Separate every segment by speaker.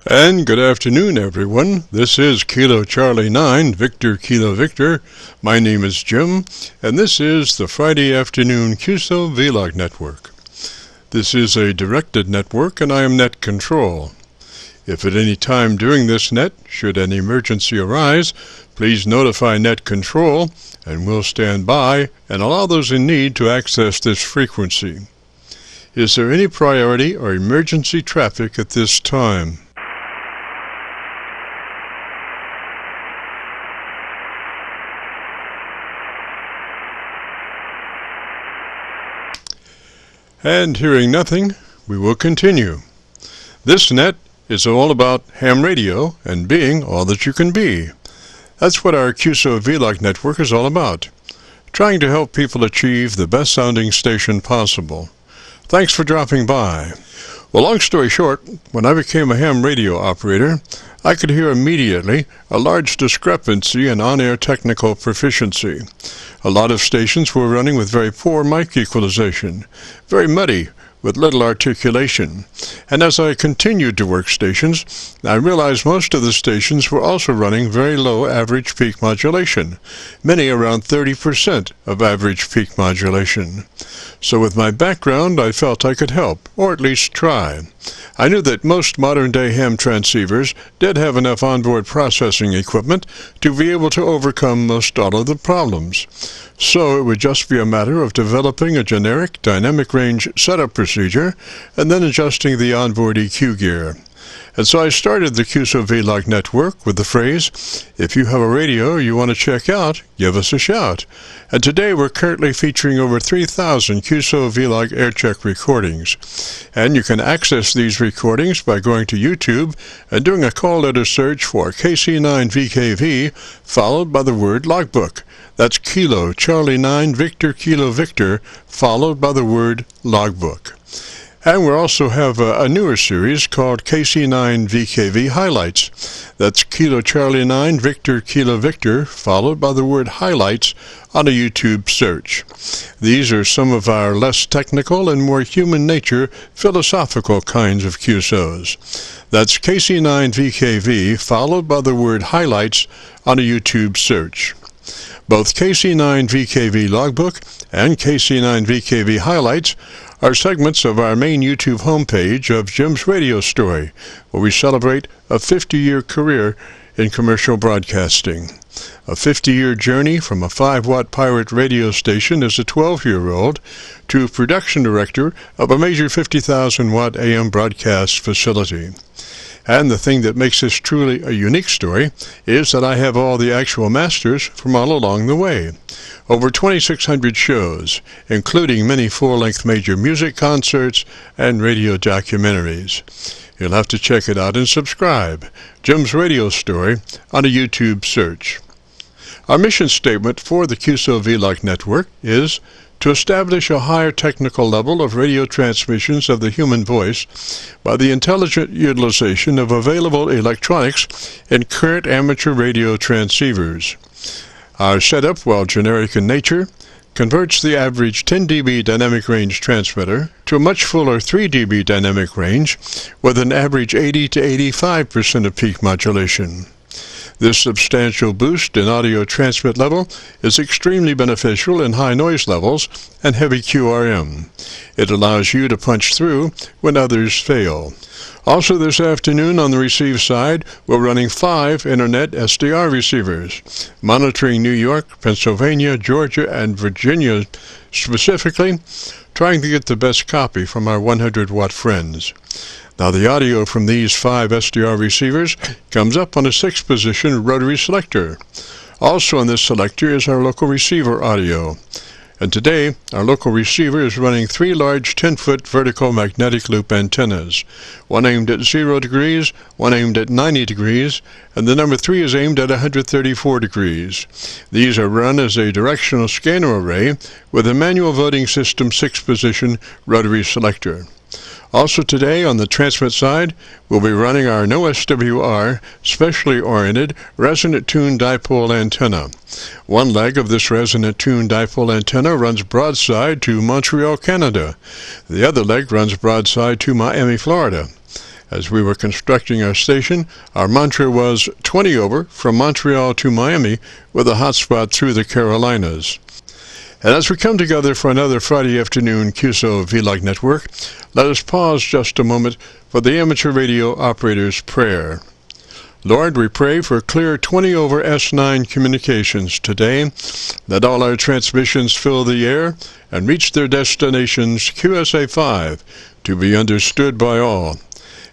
Speaker 1: And good afternoon, everyone. This is Kilo Charlie 9, Victor Kilo Victor. My name is Jim, and this is the Friday afternoon Qso-Vlog network. This is a directed network, and I am net control. If at any time during this net, should an emergency arise, please notify net control, and we'll stand by and allow those in need to access this frequency. Is there any priority or emergency traffic at this time? And hearing nothing, we will continue. This net is all about ham radio and being all that you can be. That's what our Qso-Vlog network is all about, trying to help people achieve the best sounding station possible. Thanks for dropping by. Well, long story short, when I became a ham radio operator, I could hear immediately a large discrepancy in on-air technical proficiency. A lot of stations were running with very poor mic equalization, very muddy, with little articulation. And as I continued to work stations, I realized most of the stations were also running very low average peak modulation, many around 30% of average peak modulation. So with my background, I felt I could help, or at least try. I knew that most modern-day ham transceivers did have enough onboard processing equipment to be able to overcome most all of the problems. So it would just be a matter of developing a generic dynamic range setup procedure and then adjusting the onboard EQ gear. And so I started the Qso-Vlog network with the phrase, if you have a radio you want to check out, give us a shout. And today we're currently featuring over 3,000 Qso-Vlog Aircheck recordings. And you can access these recordings by going to YouTube and doing a call letter search for KC9VKV, followed by the word logbook. That's Kilo Charlie 9 Victor Kilo Victor, followed by the word logbook. And we also have a newer series called KC9VKV Highlights. That's Kilo Charlie 9 Victor Kilo Victor, followed by the word highlights on a YouTube search. These are some of our less technical and more human nature philosophical kinds of QSOs. That's KC9VKV, followed by the word highlights on a YouTube search. Both KC9VKV Logbook and KC9VKV Highlights are segments of our main YouTube homepage of Jim's Radio Story, where we celebrate a 50-year career in commercial broadcasting. A 50-year journey from a 5-watt pirate radio station as a 12-year-old to production director of a major 50,000-watt AM broadcast facility. And the thing that makes this truly a unique story is that I have all the actual masters from all along the way. Over 2,600 shows, including many full-length major music concerts and radio documentaries. You'll have to check it out and subscribe. Jim's Radio Story on a YouTube search. Our mission statement for the Qso-Vlog network is to establish a higher technical level of radio transmissions of the human voice by the intelligent utilization of available electronics in current amateur radio transceivers. Our setup, while generic in nature, converts the average 10 dB dynamic range transmitter to a much fuller 3 dB dynamic range with an average 80 to 85% of peak modulation. This substantial boost in audio transmit level is extremely beneficial in high noise levels and heavy QRM. It allows you to punch through when others fail. Also this afternoon on the receive side, we're running 5 Internet SDR receivers, monitoring New York, Pennsylvania, Georgia, and Virginia specifically, trying to get the best copy from our 100-watt friends. Now the audio from these 5 SDR receivers comes up on a 6-position rotary selector. Also on this selector is our local receiver audio. And today, our local receiver is running 3 large 10-foot vertical magnetic loop antennas, one aimed at 0 degrees, one aimed at 90 degrees, and the number 3 is aimed at 134 degrees. These are run as a directional scanner array with a manual voting system 6-position rotary selector. Also today, on the transmit side, we'll be running our no SWR, specially oriented, resonant tuned dipole antenna. One leg of this resonant tuned dipole antenna runs broadside to Montreal, Canada. The other leg runs broadside to Miami, Florida. As we were constructing our station, our mantra was 20 over from Montreal to Miami with a hotspot through the Carolinas. And as we come together for another Friday afternoon Qso-Vlog Network, let us pause just a moment for the amateur radio operator's prayer. Lord, we pray for clear 20 over S9 communications today. Let all our transmissions fill the air and reach their destinations QSA5 to be understood by all.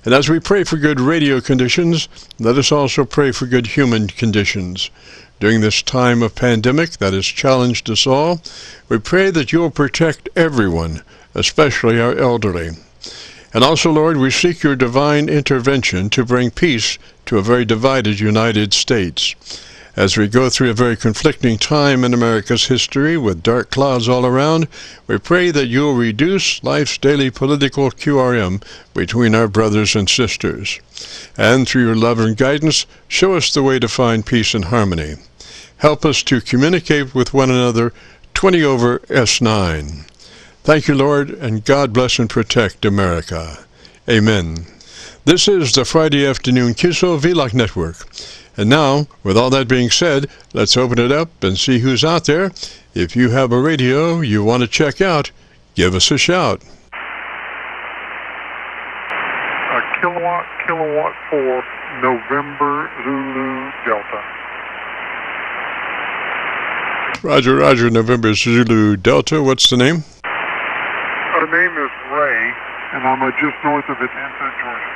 Speaker 1: And as we pray for good radio conditions, let us also pray for good human conditions. During this time of pandemic that has challenged us all, we pray that you will protect everyone, especially our elderly. And also, Lord, we seek your divine intervention to bring peace to a very divided United States. As we go through a very conflicting time in America's history with dark clouds all around, we pray that you will reduce life's daily political QRM between our brothers and sisters. And through your love and guidance, show us the way to find peace and harmony. Help us to communicate with one another 20 over S9. Thank you, Lord, and God bless and protect America. Amen. This is the Friday afternoon Qso-Vlog Network. And now, with all that being said, let's open it up and see who's out there. If you have a radio you want to check out, give us a shout.
Speaker 2: Kilowatt 4, November Zulu Delta.
Speaker 1: Roger, Roger, November Zulu Delta. What's the name?
Speaker 2: The name is Ray, and I'm just north of Atlanta, Georgia.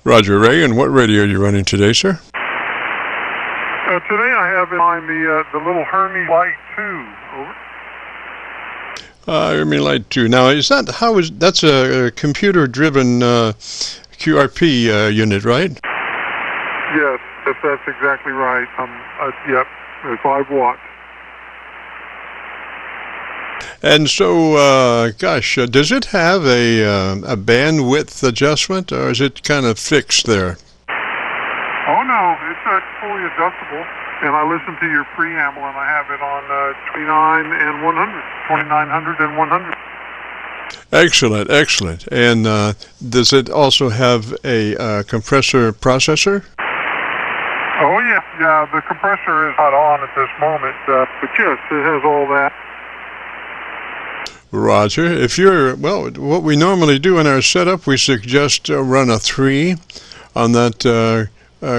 Speaker 1: Roger, Ray, and what radio are you running today, sir?
Speaker 2: Today I have in mind the little Hermes Light 2. Over.
Speaker 1: Hermes Light 2. Now, that's a computer-driven QRP unit, right?
Speaker 2: Yes, that's exactly right. Yep, 5 watts.
Speaker 1: And so, does it have a bandwidth adjustment, or is it kind of fixed there?
Speaker 2: Oh, no, it's fully adjustable. And I listen to your preamble, and I have it on 2900 and 100.
Speaker 1: Excellent, excellent. And does it also have a compressor processor?
Speaker 2: Oh, yeah, the compressor is not on at this moment, but yes, it has all that.
Speaker 1: Roger. What we normally do in our setup, we suggest run a 3 on that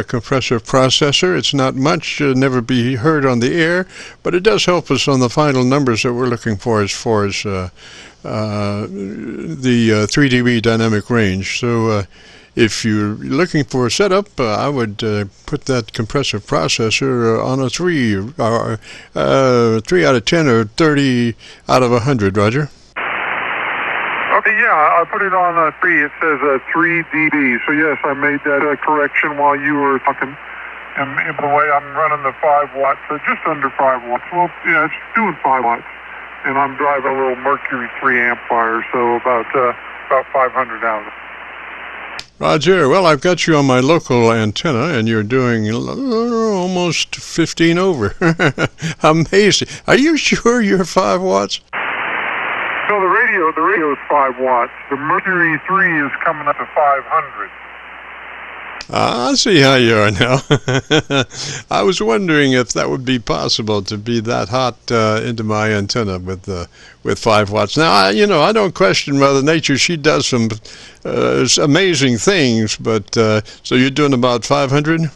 Speaker 1: compressor processor. It's not much, never be heard on the air, but it does help us on the final numbers that we're looking for as far as the 3 dB dynamic range. So if you're looking for a setup, I would put that compressor processor on a 3, 3 out of 10 or 30 out of 100, Roger.
Speaker 2: Okay, yeah, I put it on 3. It says 3 dB. So yes, I made that correction while you were talking. And by the way, I'm running the 5 watts, just under 5 watts. Well, yeah, it's doing 5 watts. And I'm driving a little Mercury 3 amplifier, so about 500 out of it.
Speaker 1: Roger, well, I've got you on my local antenna, and you're doing almost 15 over. Amazing. Are you sure you're 5 watts?
Speaker 2: No, the radio is 5 watts. The Mercury 3 is coming up to 500.
Speaker 1: I see how you are now. I was wondering if that would be possible to be that hot into my antenna with 5 watts. Now, I don't question Mother Nature. She does some amazing things, but so you're doing about 500?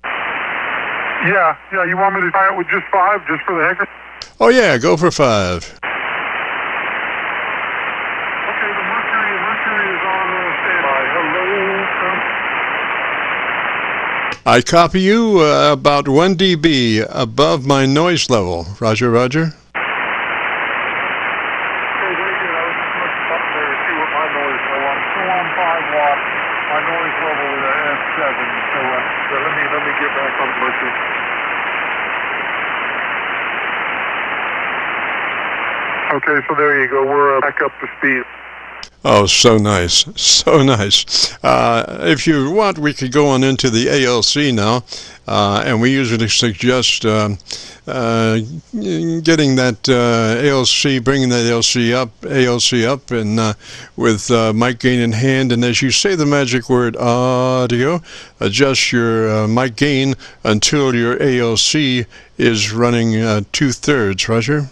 Speaker 2: Yeah. You want me to try it with just 5, just for the heck of it?
Speaker 1: Oh, yeah, go for 5.
Speaker 2: Okay, the Mercury is on standby. Hello.
Speaker 1: I copy you about 1 dB above my noise level. Roger, Roger.
Speaker 2: Okay, very good. I was just looking up there to see what my noise level. I'm still on 5 watts. My noise level is at 7. So let me get back on Mercury. Okay, so there you go. We're back up to speed.
Speaker 1: Oh, so nice. So nice. If you want, we could go on into the ALC now. And we usually suggest getting that ALC, bringing that ALC up, and with mic gain in hand. And as you say the magic word audio, adjust your mic gain until your ALC is running 2/3. Roger?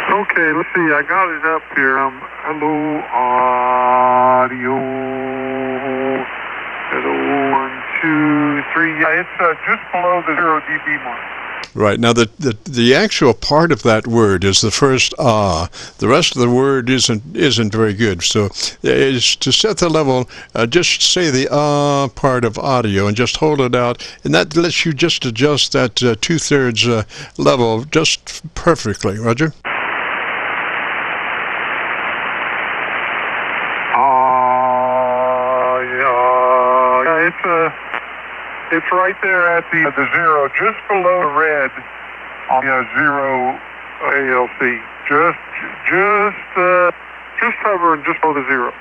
Speaker 2: Okay, let's see. I got it up here. Hello, audio. Hello, 1, 2, 3. Yeah, it's just below the 0 dB mark.
Speaker 1: Right. Now, the actual part of that word is the first ah. The rest of the word isn't very good. So, is to set the level, just say the ah part of audio and just hold it out, and that lets you just adjust that 2/3 level just perfectly. Roger.
Speaker 2: It's right there at the 0, just below the red on the 0 ALC. Just hovering just below the 0.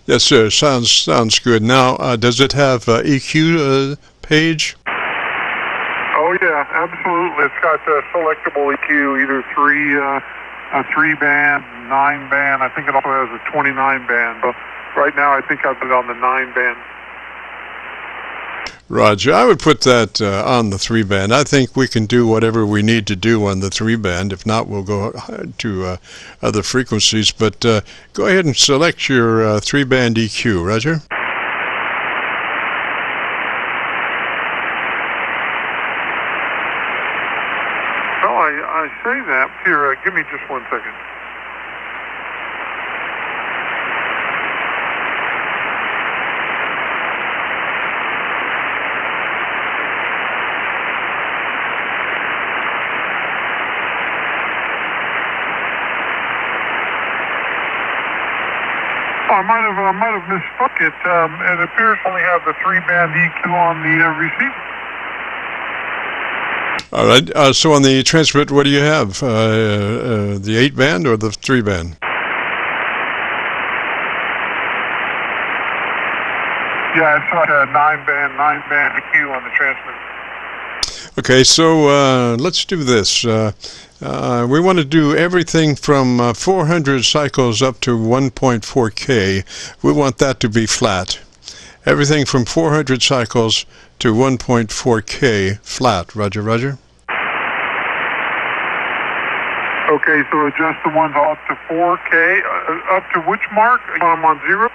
Speaker 1: Yes, sir. Sounds good. Now, does it have EQ page?
Speaker 2: Oh yeah, absolutely. It's got selectable EQ, either a 3-band, 9-band. I think it also has a 29-band. But right now, I think I've got it on the 9-band.
Speaker 1: Roger, I would put that on the 3-band. I think we can do whatever we need to do on the 3-band. If not, we'll go to other frequencies. But go ahead and select your 3-band EQ, Roger.
Speaker 2: Well, I say that. Here, give me just 1 second. I might have misspoke it. It appears to only have the 3-band EQ on the receiver.
Speaker 1: All right. So on the transmit, what do you have? The 8-band or the 3-band?
Speaker 2: Yeah, it's like a 9-band EQ on the transmit.
Speaker 1: Okay, so let's do this. We want to do everything from 400 cycles up to 1.4K. We want that to be flat. Everything from 400 cycles to 1.4K flat. Roger, Roger.
Speaker 2: Okay, so adjust the ones up to 4K. Up to which mark? I'm on 0?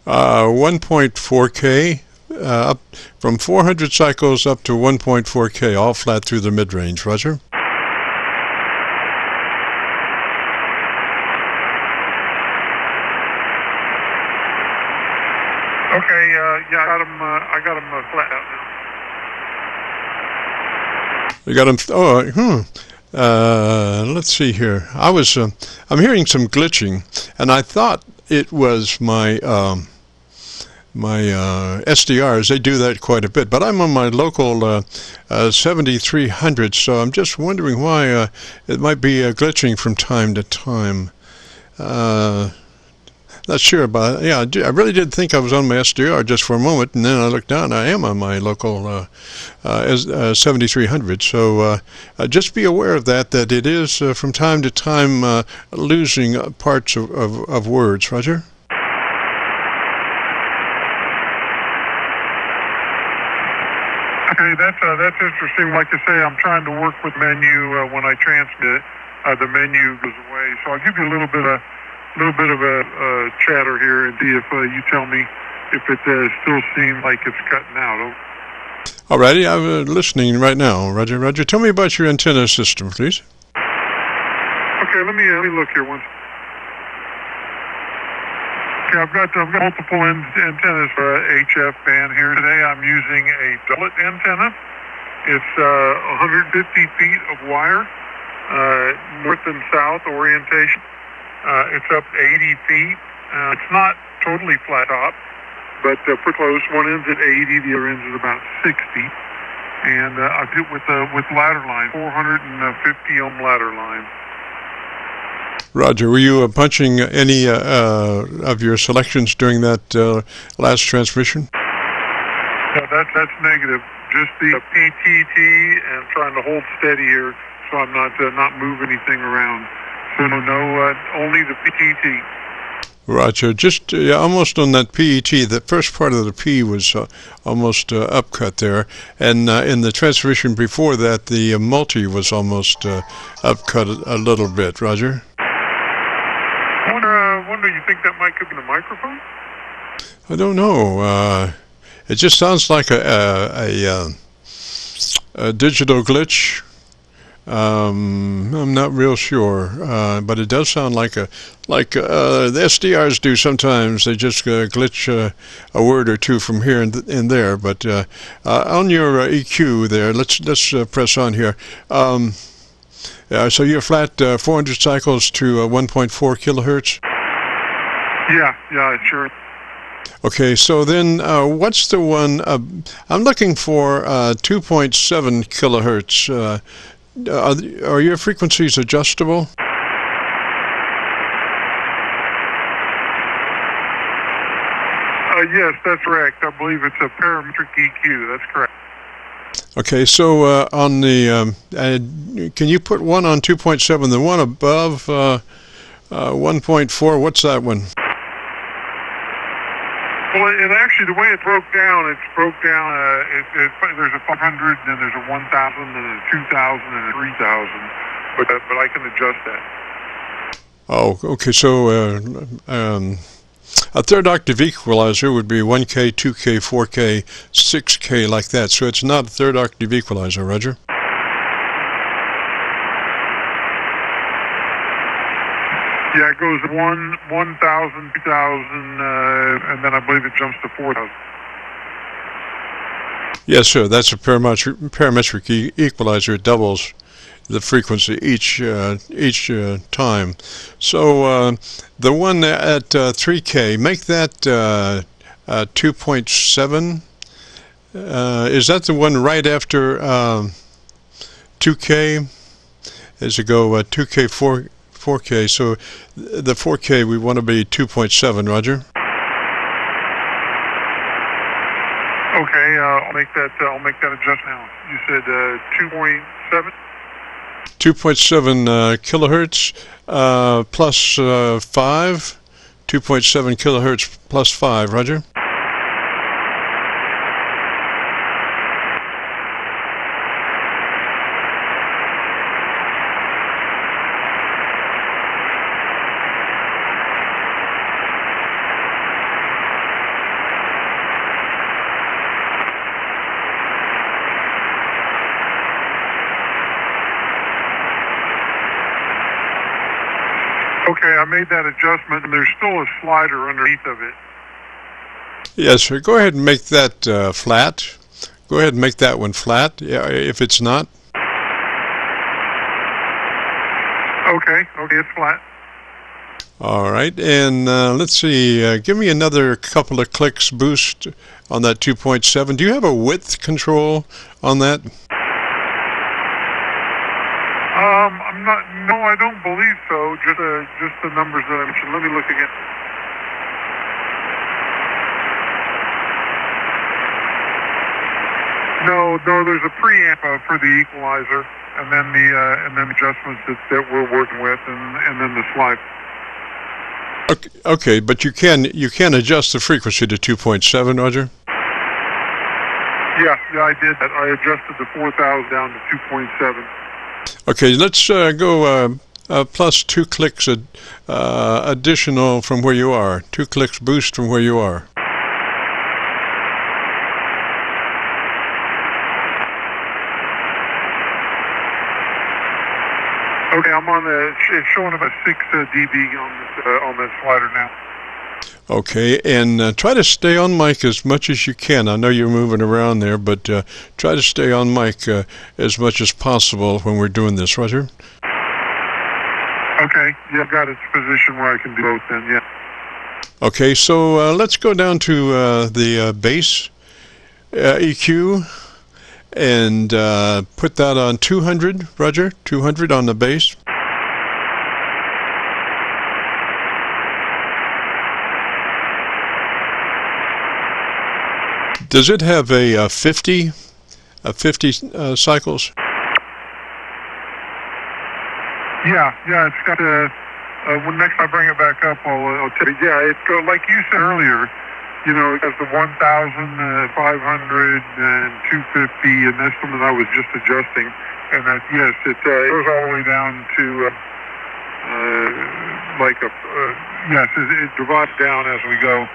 Speaker 1: 1.4K. Up from 400 cycles up to 1.4K, all flat through the mid-range. Roger.
Speaker 2: Okay, yeah, I got them flat out now.
Speaker 1: You got them. Let's see here. I'm hearing some glitching, and I thought it was my SDRs. They do that quite a bit, but I'm on my local 7300, so I'm just wondering why it might be glitching from time to time. Not sure about it. Yeah, I really did think I was on my SDR just for a moment, and then I looked down. I am on my local 7300. So just be aware of that it is from time to time losing parts of words. Roger?
Speaker 2: Okay, that's interesting. Like I say, I'm trying to work with menu when I transmit. The menu goes away, so I'll give you a little bit of a chatter here and see if you tell me if it still seems like it's cutting out.
Speaker 1: Alrighty, I'm listening right now. Roger, Roger. Tell me about your antenna system, please.
Speaker 2: Okay, let me look here once. Okay, I've got multiple antennas for HF band here. Today I'm using a doublet antenna. It's 150 feet of wire, north and south orientation. It's up 80 feet. It's not totally flat top, but pretty close. One end's at 80, the other end's at about 60. And I do it with ladder line, 450 ohm ladder line.
Speaker 1: Roger, were you punching any of your selections during that last transmission?
Speaker 2: No, that's negative. Just the PTT and trying to hold steady here, so I'm not move anything around. So no, only the PTT.
Speaker 1: Roger, just almost on that PET, the first part of the P was almost upcut there, and in the transmission before that, the multi was almost upcut a little bit. Roger?
Speaker 2: Wonder, you think that might have been a microphone?
Speaker 1: I don't know. It just sounds like a digital glitch. I'm not real sure, but it does sound like the SDRs do sometimes. They just glitch a word or two from here and there. But on your EQ there, let's press on here. So you're flat 400 cycles to 1.4 kilohertz. Yeah, sure. Okay, so then what's the one? I'm looking for 2.7 kilohertz. Are your frequencies adjustable?
Speaker 2: Yes, that's correct. I believe it's a parametric EQ. That's correct.
Speaker 1: Okay, so on the can you put one on 2.7, the one above 1.4? What's that one?
Speaker 2: Well, it actually, the way it broke down, there's a 500, then there's a 1,000, and a 2,000, and a 3,000. But I can adjust that.
Speaker 1: Oh, okay. So a third octave equalizer would be 1K, 2K, 4K, 6K, like that. So it's not a third octave equalizer, Roger?
Speaker 2: Yeah, it goes 1,000, 2,000, and then I believe it jumps to 4,000.
Speaker 1: Yes, sir. That's a parametric equalizer. It doubles the frequency each time. So the one at 3K, make that 2.7. Is that the one right after 2K? As you go 2K, 4K. So the 4K we want to be 2.7. Roger.
Speaker 2: Okay, I'll make that adjustment now. You said 2.7.
Speaker 1: 2.7 kilohertz plus 5. 2.7 kilohertz plus 5. Roger.
Speaker 2: Okay, I made that adjustment, and there's still a slider underneath of it.
Speaker 1: Yes, sir. Go ahead and make that flat. Go ahead and make that one flat, yeah, if it's not.
Speaker 2: Okay, it's flat.
Speaker 1: All right, and let's see. Give me another couple of clicks boost on that 2.7. Do you have a width control on that?
Speaker 2: No, I don't believe so. Just the numbers that I mentioned. Let me look again. No, there's a preamp for the equalizer, and then the adjustments that we're working with, and then the slide.
Speaker 1: Okay, but you can adjust the frequency to 2.7, Roger?
Speaker 2: Yeah, I did that. I adjusted the 4,000 down to 2.7.
Speaker 1: Okay, let's go plus 2 clicks additional from where you are. 2 clicks boost from where you are.
Speaker 2: Okay, I'm on it's showing about 6 dB on this slider now.
Speaker 1: Okay, and try to stay on mic as much as you can. I know you're moving around there, but try to stay on mic as much as possible when we're doing this, Roger?
Speaker 2: Okay, yeah, I've got its position where I can do both then, yeah.
Speaker 1: Okay, so let's go down to the bass EQ and put that on 200, Roger? 200 on the bass. Does it have a 50 cycles?
Speaker 2: Yeah, it's got when next I bring it back up, I'll tell you. Yeah, it goes like you said earlier. You know, it has the 1,000, 500, and 250, and that's something I was just adjusting. And that, yes, it goes all the way down to yes, it divides down as we go.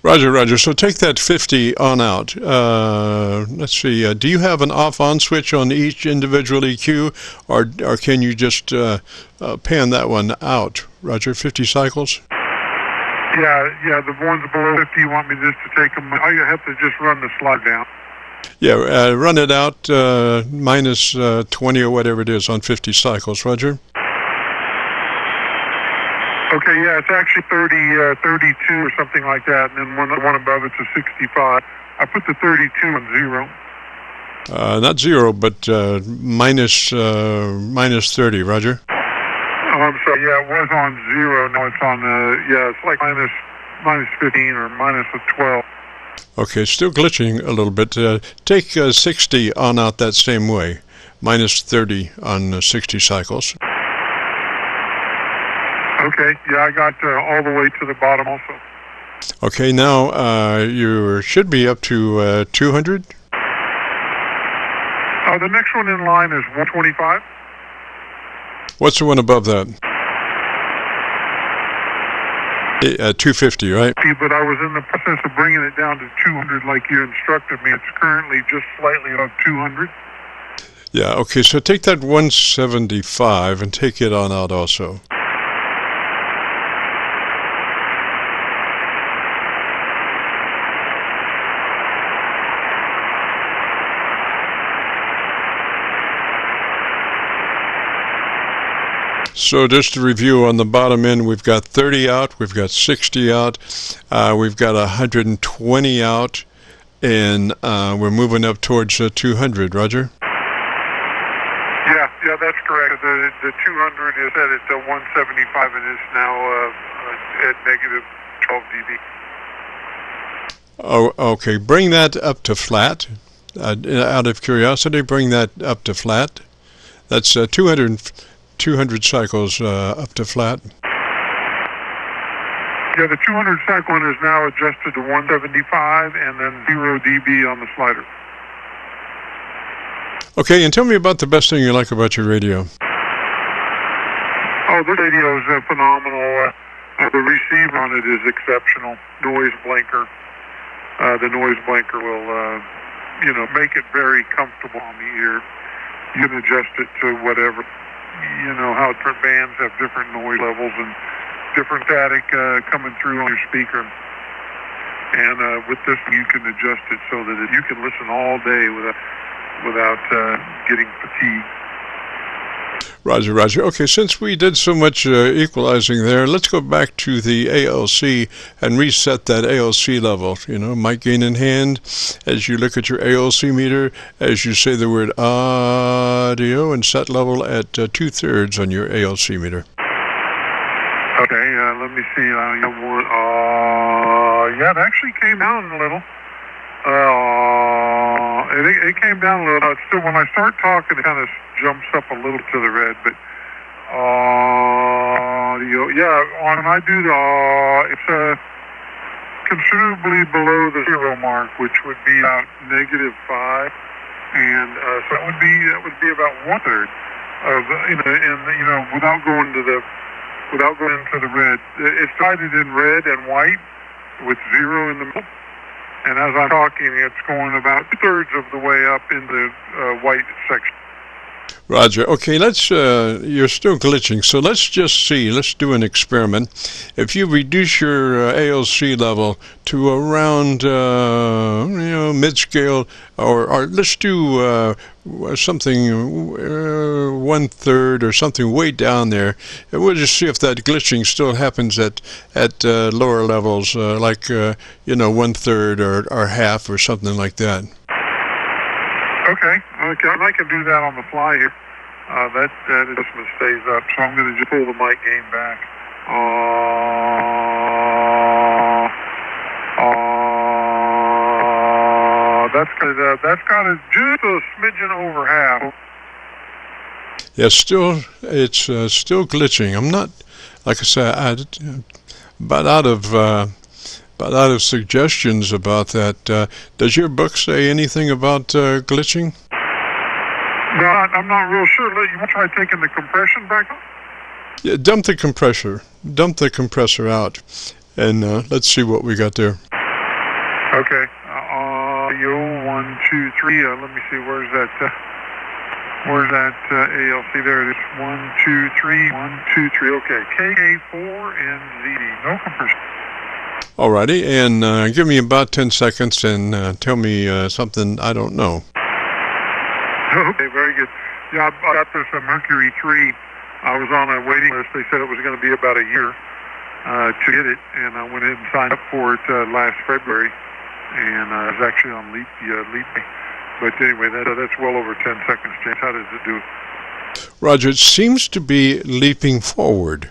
Speaker 1: Roger. So take that 50 on out. Let's see. Do you have an off-on switch on each individual EQ, or can you just pan that one out? Roger, 50 cycles?
Speaker 2: Yeah, the ones below 50, you want me just to take them? I have to just run the slide down.
Speaker 1: Yeah, run it out minus 20 or whatever it is on 50 cycles. Roger?
Speaker 2: Okay, yeah, it's actually 32 or something like that, and then one above it's a 65. I put the 32 on 0.
Speaker 1: Not 0, but minus 30. Roger?
Speaker 2: Oh, I'm sorry. Yeah, it was on 0. Now it's on, it's like minus 15 or minus 12.
Speaker 1: Okay, still glitching a little bit. Take 60 on out that same way. Minus 30 on 60 cycles.
Speaker 2: Okay, yeah, I got all the way to the bottom also.
Speaker 1: Okay, now you should be up to 200.
Speaker 2: The next one in line is 125.
Speaker 1: What's the one above that? 250, right?
Speaker 2: But I was in the process of bringing it down to 200 like you instructed me. It's currently just slightly above 200.
Speaker 1: Yeah, okay, so take that 175 and take it on out also. So just to review, on the bottom end, we've got 30 out, we've got 60 out, we've got 120 out, and we're moving up towards 200. Roger?
Speaker 2: Yeah, that's correct. The 200 is at 175 and is now at negative 12 dB.
Speaker 1: Oh, okay. Bring that up to flat. Out of curiosity, bring that up to flat. That's 200 cycles up to flat.
Speaker 2: Yeah, the 200 cycle one is now adjusted to 175 and then 0 dB on the slider.
Speaker 1: Okay, and tell me about the best thing you like about your radio.
Speaker 2: Oh, the radio is phenomenal. The receiver on it is exceptional. Noise blanker. The noise blanker will, make it very comfortable on the ear. You can adjust it to whatever. You know how different bands have different noise levels and different static coming through on your speaker. And with this, you can adjust it so that you can listen all day without getting fatigued.
Speaker 1: Roger. Okay, since we did so much equalizing there, let's go back to the ALC and reset that ALC level. You know, mic gain in hand, as you look at your ALC meter, as you say the word audio, and set level at 2/3 on your ALC meter.
Speaker 2: Okay, let me see. Yeah, it actually came down a little. It came down a little. Still, when I start talking, it kind of jumps up a little to the red, but when I do the it's considerably below the 0 mark, which would be about -5, and so that would be about 1/3 of without going into the red. It's divided in red and white with 0 in the middle. And as I'm talking, it's going about 2/3 of the way up in the white section.
Speaker 1: Roger. Okay, you're still glitching, so let's do an experiment. If you reduce your ALC level to around, mid-scale, or let's do something 1/3 or something way down there, and we'll just see if that glitching still happens at lower levels, like 1/3 or half or something like that.
Speaker 2: Okay, I can do that on the fly here. That adjustment stays up, so I'm going to just pull the mic gain back. that's got just a smidgen over half.
Speaker 1: Yeah, it's still glitching. I'm not, like I said, about out of suggestions about that. Does your book say anything about glitching?
Speaker 2: No, I'm not real sure. You want to try taking the compression back on?
Speaker 1: Yeah, dump the compressor out, and let's see what we got there.
Speaker 2: Okay. Audio 1, 2, 3. Let me see. Where's that ALC? There it is. 1, 2, 3. 1, 2, 3. Okay. KK4 and ZD. No compression.
Speaker 1: Alrighty, and give me about 10 seconds and tell me something I don't know.
Speaker 2: Okay, very good. Yeah, I got this Mercury 3. I was on a waiting list. They said it was going to be about a year to get it, and I went ahead and signed up for it last February, and I was actually on leap day. But anyway, that's well over 10 seconds, James. How does it do?
Speaker 1: Roger, it seems to be leaping forward.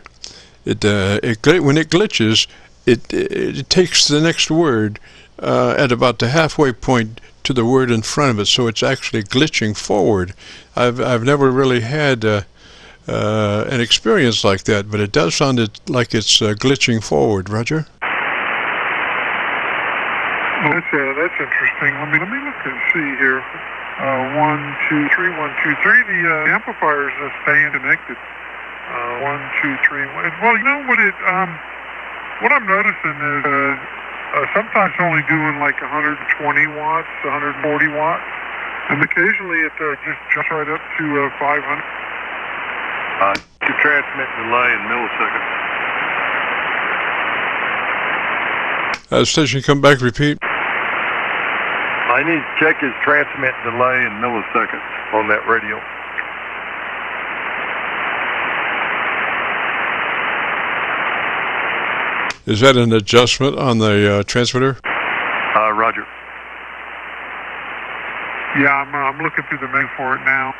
Speaker 1: When it glitches, it takes the next word at about the halfway point to the word in front of it, so it's actually glitching forward. I've never really had an experience like that, but it does sound like it's glitching forward. Roger.
Speaker 2: Well, that's interesting. Let me look and see here. 1, 2, 3. 1, 2, 3. The amplifiers are staying connected. 1, 2, 3. Well, you know what I'm noticing is sometimes only doing like 120 watts, 140 watts, and occasionally it just jumps right up to 500.
Speaker 3: To transmit delay in milliseconds.
Speaker 1: Station, come back, repeat.
Speaker 3: I need to check his transmit delay in milliseconds on that radio.
Speaker 1: Is that an adjustment on the transmitter?
Speaker 3: Roger.
Speaker 2: Yeah, I'm looking through the menu for it now.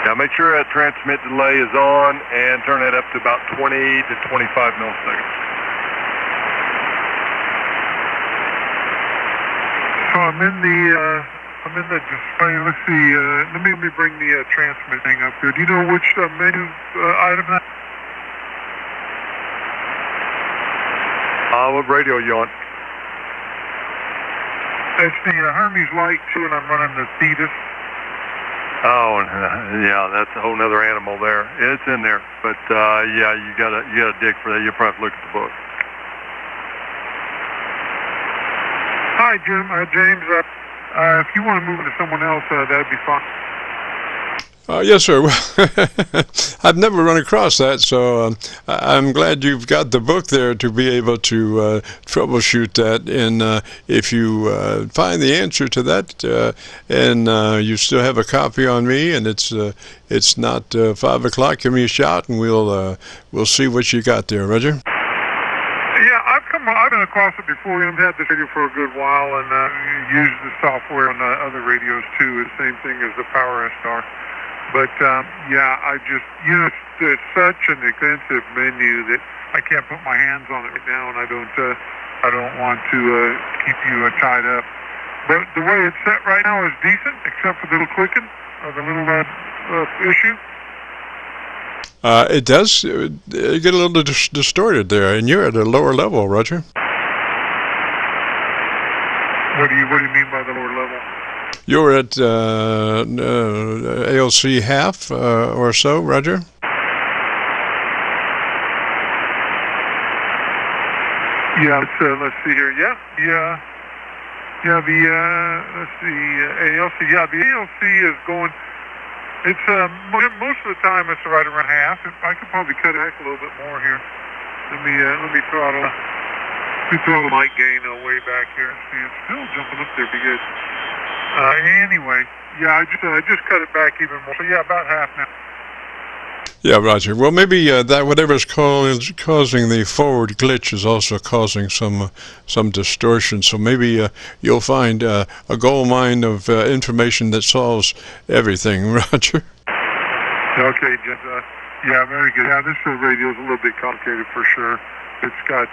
Speaker 3: Now make sure that transmit delay is on and turn that up to about 20 to 25 milliseconds.
Speaker 2: So I'm in the display. Let's see. Let me bring the transmit thing up here. Do you know which menu item that?
Speaker 3: What radio are you on?
Speaker 2: It's the Hermes Light 2, and I'm running the Thetis.
Speaker 3: Oh, yeah, that's a whole nother animal there. It's in there, but yeah, you gotta dig for that. You'll probably look at the book.
Speaker 2: Hi, James. If you want to move into someone else, that'd be fine.
Speaker 1: Yes, sir. I've never run across that, so I'm glad you've got the book there to be able to troubleshoot that. And if you find the answer to that, and you still have a copy on me, and it's not 5 o'clock, give me a shout, and we'll see what you got there, Roger.
Speaker 2: Yeah, I've been across it before. I've had this radio for a good while, and used the software on other radios too. The same thing as the Power Star. But yeah, it's such an extensive menu that I can't put my hands on it right now, and I don't want to keep you tied up. But the way it's set right now is decent, except for the little clicking or the little issue.
Speaker 1: It does get a little distorted there, and you're at a lower level, Roger.
Speaker 2: What do you mean by the lower level?
Speaker 1: You're at ALC half or so, Roger?
Speaker 2: Yeah, let's see here. Yeah, let's see, ALC. Yeah, the ALC is going, it's, most of the time it's right around half. I could probably cut it back a little bit more here. Let me throttle the mic gain way back here. See, it's still jumping up there pretty good. Anyway, yeah, I just cut it back even more. So yeah, about half now.
Speaker 1: Yeah, Roger. Well, maybe that whatever's causing the forward glitch is also causing some distortion. So maybe you'll find a gold mine of information that solves everything, Roger.
Speaker 2: Okay, Yeah, very good. Yeah, this radio is a little bit complicated for sure. It's got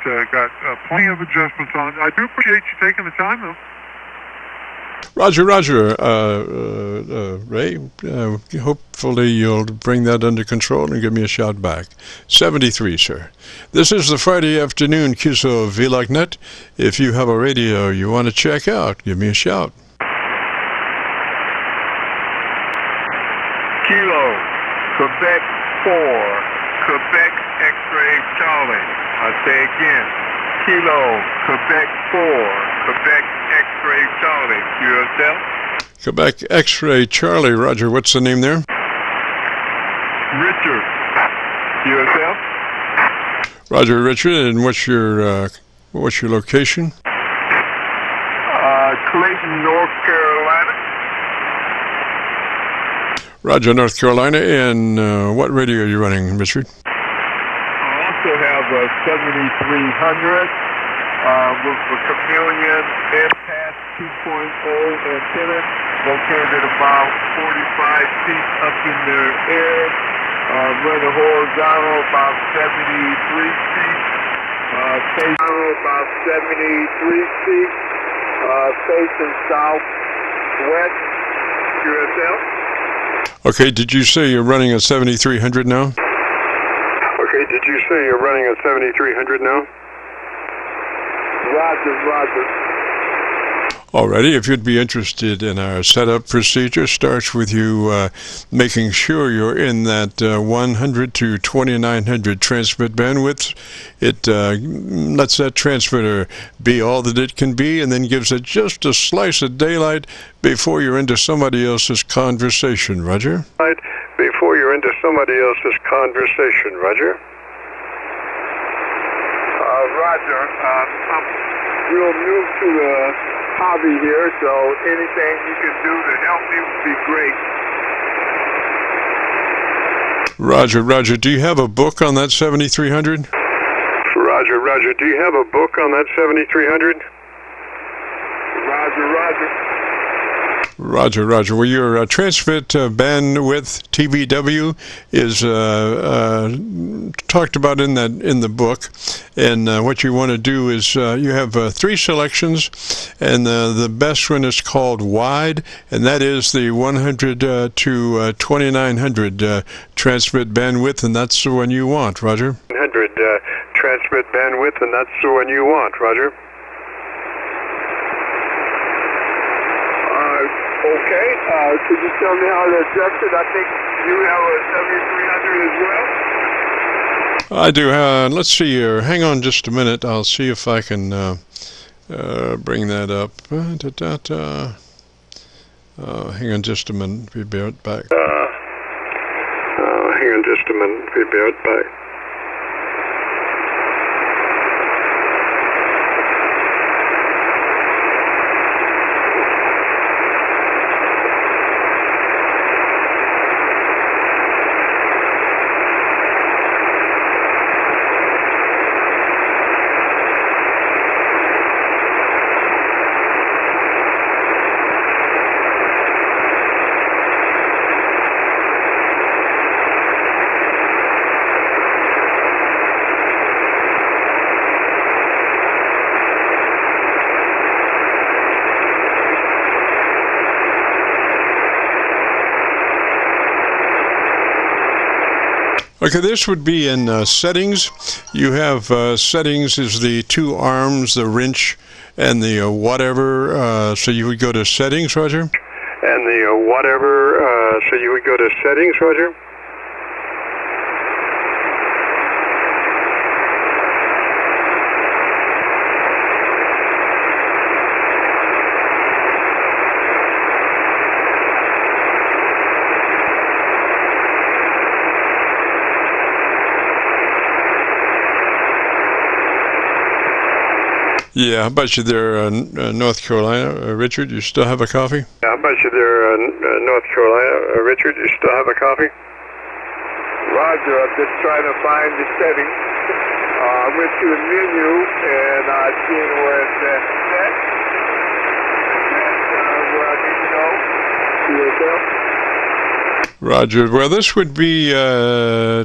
Speaker 2: plenty of adjustments on it. I do appreciate you taking the time, though.
Speaker 1: Roger, Ray. Hopefully you'll bring that under control and give me a shout back. 73, sir. This is the Friday afternoon Qso-Vlog net. If you have a radio you want to check out, give me a shout.
Speaker 3: Kilo, Quebec 4, Quebec X-ray Charlie. I say again, Kilo, Quebec 4, Quebec X-ray Charlie. QSL?
Speaker 1: Quebec X-ray Charlie. Roger, what's the name there?
Speaker 3: Richard. QSL?
Speaker 1: Roger, Richard, and what's your location?
Speaker 3: Clayton, North Carolina.
Speaker 1: Roger, North Carolina. And what radio are you running, Richard?
Speaker 3: I also have a 7300 with a Chameleon Airpass 2.0 antenna located about 45 feet up in the air. Running horizontal about 73 feet. Facing about 73 feet. Facing southwest. QSL?
Speaker 1: Okay, did you say you're running a 7300 now?
Speaker 2: Okay, did you say you're running a 7300 now?
Speaker 3: Roger.
Speaker 1: Alrighty, if you'd be interested in our setup procedure, starts with you making sure you're in that 100 to 2900 transmit bandwidth. It lets that transmitter be all that it can be, and then gives it just a slice of daylight before you're into somebody else's conversation. Roger?
Speaker 2: Right, before you're into somebody else's conversation. Roger? Roger. I'm real new to the hobby here, so anything you can do to help me would be great.
Speaker 1: Roger. Do you have a book on that 7300?
Speaker 2: Roger. Do you have a book on that 7300?
Speaker 1: Roger. Well, your transmit bandwidth (TBW) is talked about in the book, and what you want to do is you have 3 selections, and the best one is called wide, and that is the 100 to 2900 transmit bandwidth, and that's the one you want. Roger.
Speaker 2: 100 transmit bandwidth, and that's the one you want. Roger. Okay, could you tell me how to adjust it? I think you have a 7300 as well?
Speaker 1: I do. Let's see here. Hang on just a minute. I'll see if I can bring that up. Hang on just a minute. We'll be right back. Okay, this would be in settings. You have settings is the 2 arms, the wrench, and the whatever. So you would go to settings, Roger?
Speaker 2: And the whatever, so you would go to settings, Roger?
Speaker 1: Yeah, how about you there, North Carolina? Richard, you still have a coffee?
Speaker 2: Yeah, how about you there, North Carolina? Richard, you still have a coffee? Roger, I'm just trying to find the settings. I went to the menu, and I seen where it said set. And that's where I need to go. QSL?
Speaker 1: Roger. Well, this would be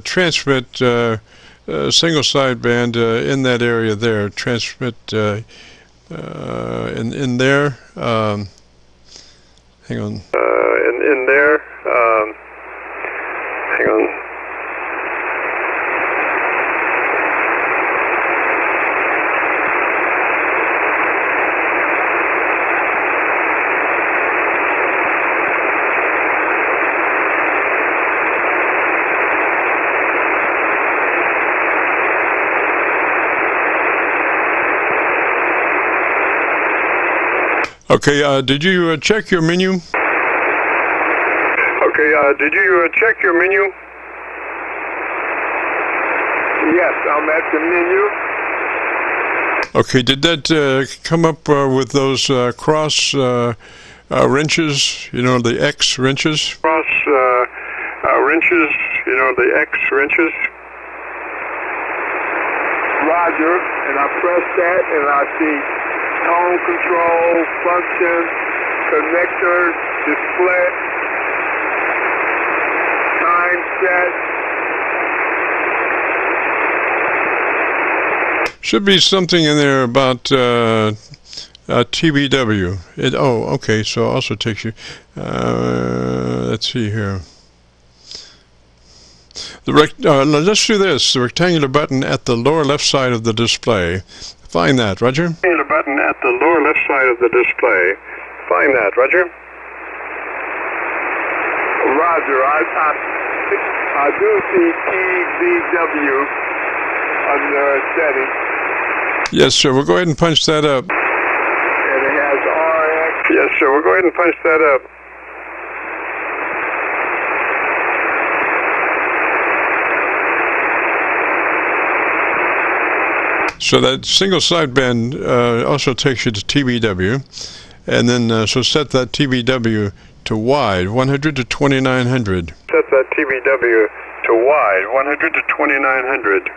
Speaker 1: transmit single sideband in that area there. Transmit in there. Hang on.
Speaker 3: In there. Hang on.
Speaker 1: Okay, did you check your menu?
Speaker 3: Okay, did you check your menu? Yes, I'm at the menu.
Speaker 1: Okay, did that come up with those cross wrenches, you know, the X wrenches?
Speaker 3: Cross wrenches, you know, the X wrenches. Roger, and I press that and I see tone control, function, connector, display, time set.
Speaker 1: Should be something in there about TBW. Okay, so it also takes you, let's see here. Let's do this, the rectangular button at the lower left side of the display. Find that, Roger.
Speaker 3: Rectangular button at the lower left side of the display. Find that, Roger. Roger, I do see TBW under settings.
Speaker 1: Yes, sir. We'll go ahead and punch that up.
Speaker 3: And it has RX. Yes, sir. We'll go ahead and punch that up.
Speaker 1: So that single sideband also takes you to TBW, and then so set that TBW to wide, 100 to 2900.
Speaker 3: Set that TBW to wide, 100 to 2900.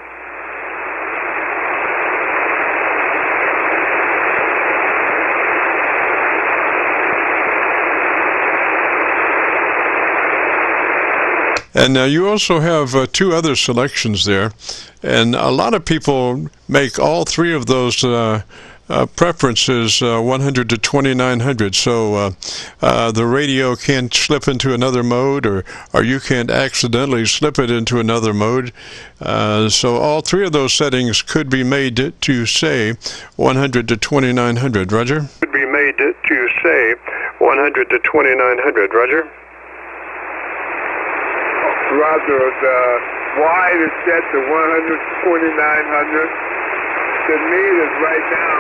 Speaker 1: And you also have two other selections there, and a lot of people make all three of those preferences 100 to 2900, so the radio can't slip into another mode, or you can't accidentally slip it into another mode. So all three of those settings could be made to say 100 to 2900. Roger?
Speaker 3: Could be made to say 100 to 2900. Roger? Roger, the wide is set to 100 to 2900. The mid is right now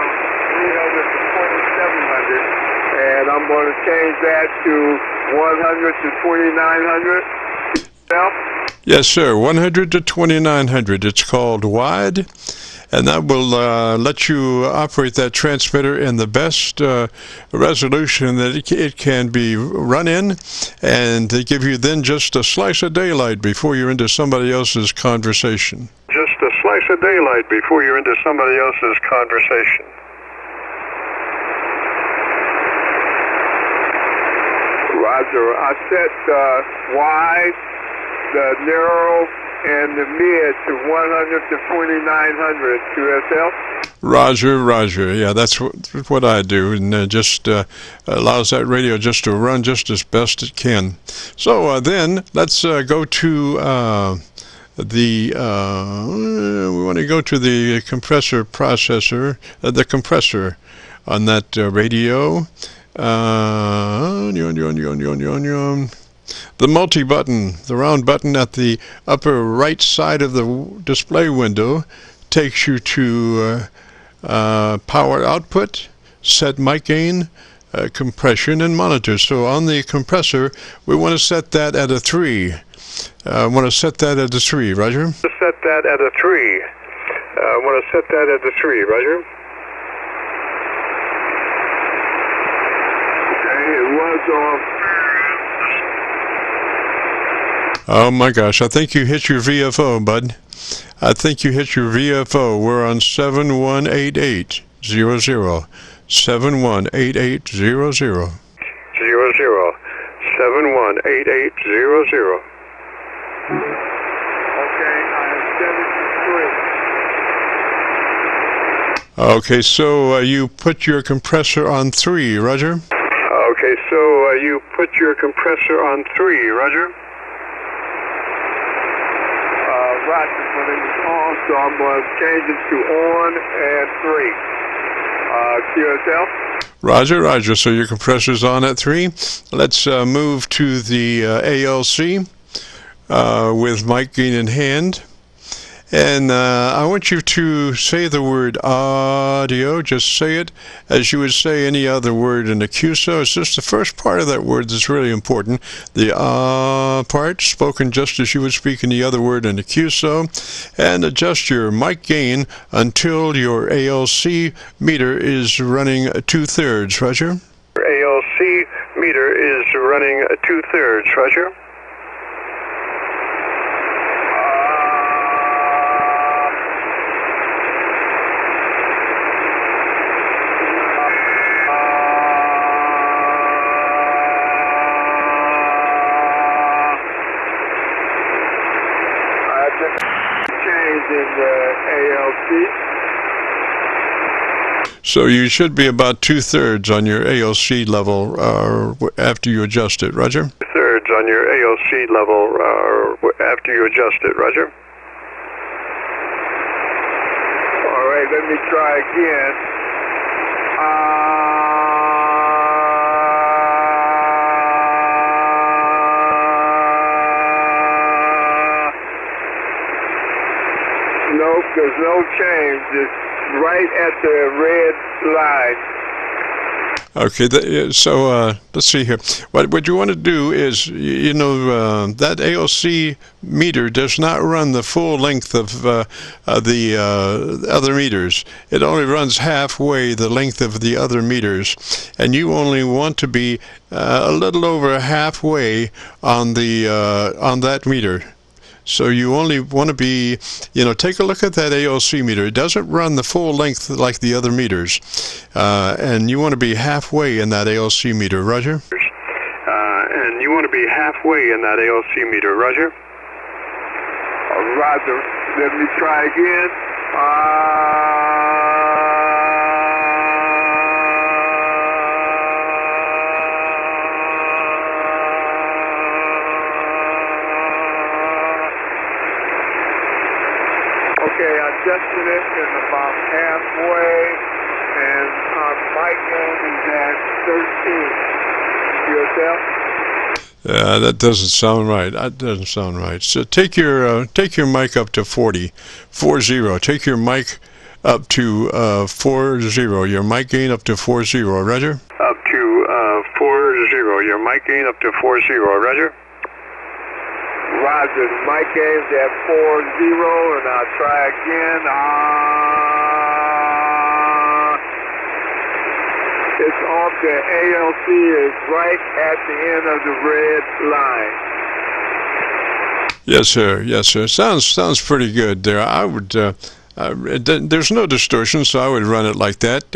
Speaker 3: 300 to 2700. And I'm going to change that to 100 to 2900.
Speaker 1: Yes, sir. 100 to 2900. It's called wide, and that will let you operate that transmitter in the best resolution that it can be run in, and they give you then just a slice of daylight before you're into somebody else's conversation.
Speaker 3: Just a slice of daylight before you're into somebody else's conversation. Roger. I set wide, the narrow, and the mid to 100 to 2900 QSL.
Speaker 1: Roger. Yeah, that's what I do, and just allows that radio just to run just as best it can. So then let's go to we want to go to the compressor processor, the compressor on that radio. The multi-button, the round button at the upper right side of the display window, takes you to power output, set mic gain, compression, and monitor. So on the compressor, we want to set that at a 3. I want to set that at a 3, Roger?
Speaker 3: Set that at a 3. I want to set that at a 3, Roger? Okay, it was off.
Speaker 1: Oh my gosh, I think you hit your VFO, bud. I think you hit your VFO. We're on 718800. 718800.
Speaker 3: 718800.
Speaker 4: 8800.
Speaker 2: Okay, I have 73.
Speaker 1: Okay, so you put your compressor on 3, Roger.
Speaker 4: Okay, so you put your compressor on 3, Roger.
Speaker 2: Roger, when it was on, so I'm going to change it to on and 3. QSL?
Speaker 1: Roger, Roger. So your compressor's on at 3. Let's move to the ALC with mic gain in hand. And I want you to say the word audio. Just say it as you would say any other word in the QSO. It's just the first part of that word that's really important. The part, spoken just as you would speak any other word in the QSO. And adjust your mic gain until your ALC meter is running 2/3. Roger?
Speaker 4: ALC meter is running 2/3, Roger.
Speaker 1: So you should be about 2/3 on your ALC level after you adjust it, Roger?
Speaker 4: 2/3 on your ALC level after you adjust it, Roger.
Speaker 2: All right, let me try again. Nope, there's no change. It's right at the red line.
Speaker 1: Okay, so let's see here. What you want to do is, that ALC meter does not run the full length of the other meters. It only runs halfway the length of the other meters, and you only want to be a little over halfway on that meter. So you only want to be, take a look at that ALC meter. It doesn't run the full length like the other meters. And you want to be halfway in that ALC meter, Roger?
Speaker 4: And you want to be halfway in that ALC meter, Roger?
Speaker 2: Roger. Let me try again. Okay, I'm adjusting it in about halfway, and our mic gain is at 13. QSL?
Speaker 1: That doesn't sound right. That doesn't sound right. So take your mic up to 40. Take your mic up to 40. Your mic gain up to 40. Roger?
Speaker 4: Up to 40. Your mic gain up to 40. Roger?
Speaker 2: Roger, mic gain's at 40, and I'll try again. It's off. The ALC is right at the end of the red line.
Speaker 1: Yes, sir. Yes, sir. Sounds pretty good there. I would. There's no distortion, so I would run it like that.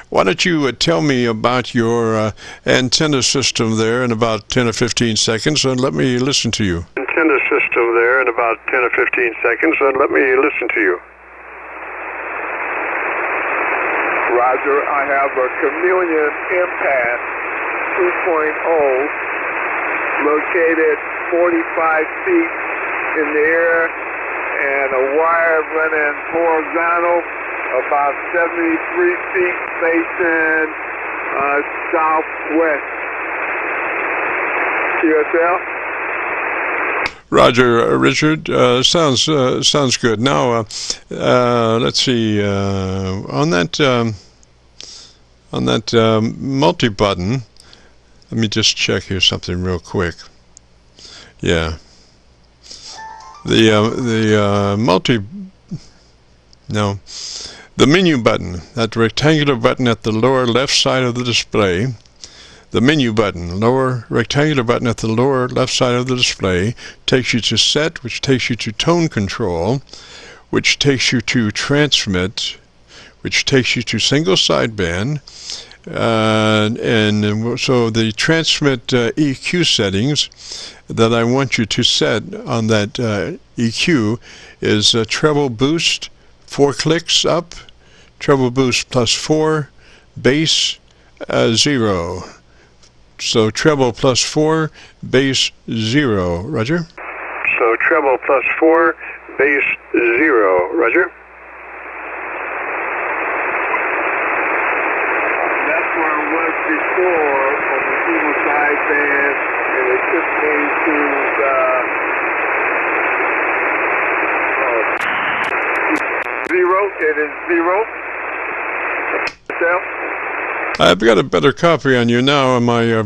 Speaker 1: Why don't you tell me about your antenna system there in about 10 or 15 seconds, and let me listen to you.
Speaker 4: Antenna system there in about 10 or 15 seconds, and let me listen to you.
Speaker 2: Roger, I have a chameleon impact 2.0 located 45 feet in the air, and a wire running horizontal about 73 feet facing southwest. QSL?
Speaker 1: Roger, Richard. Sounds good. Now, let's see. On that multi-button, let me just check here something real quick. Yeah. The menu button, that rectangular button at the lower left side of the display. The menu button, lower rectangular button at the lower left side of the display, takes you to set, which takes you to tone control, which takes you to transmit, which takes you to single sideband, And so the transmit EQ settings that I want you to set on that EQ is treble boost, 4 clicks up, treble boost +4, bass 0. So treble +4, bass 0. Roger?
Speaker 4: So treble +4, bass 0. Roger?
Speaker 5: That's where it was before on the single sideband, and it took me to the 0. It is 0.
Speaker 1: I've got a better copy on you now on my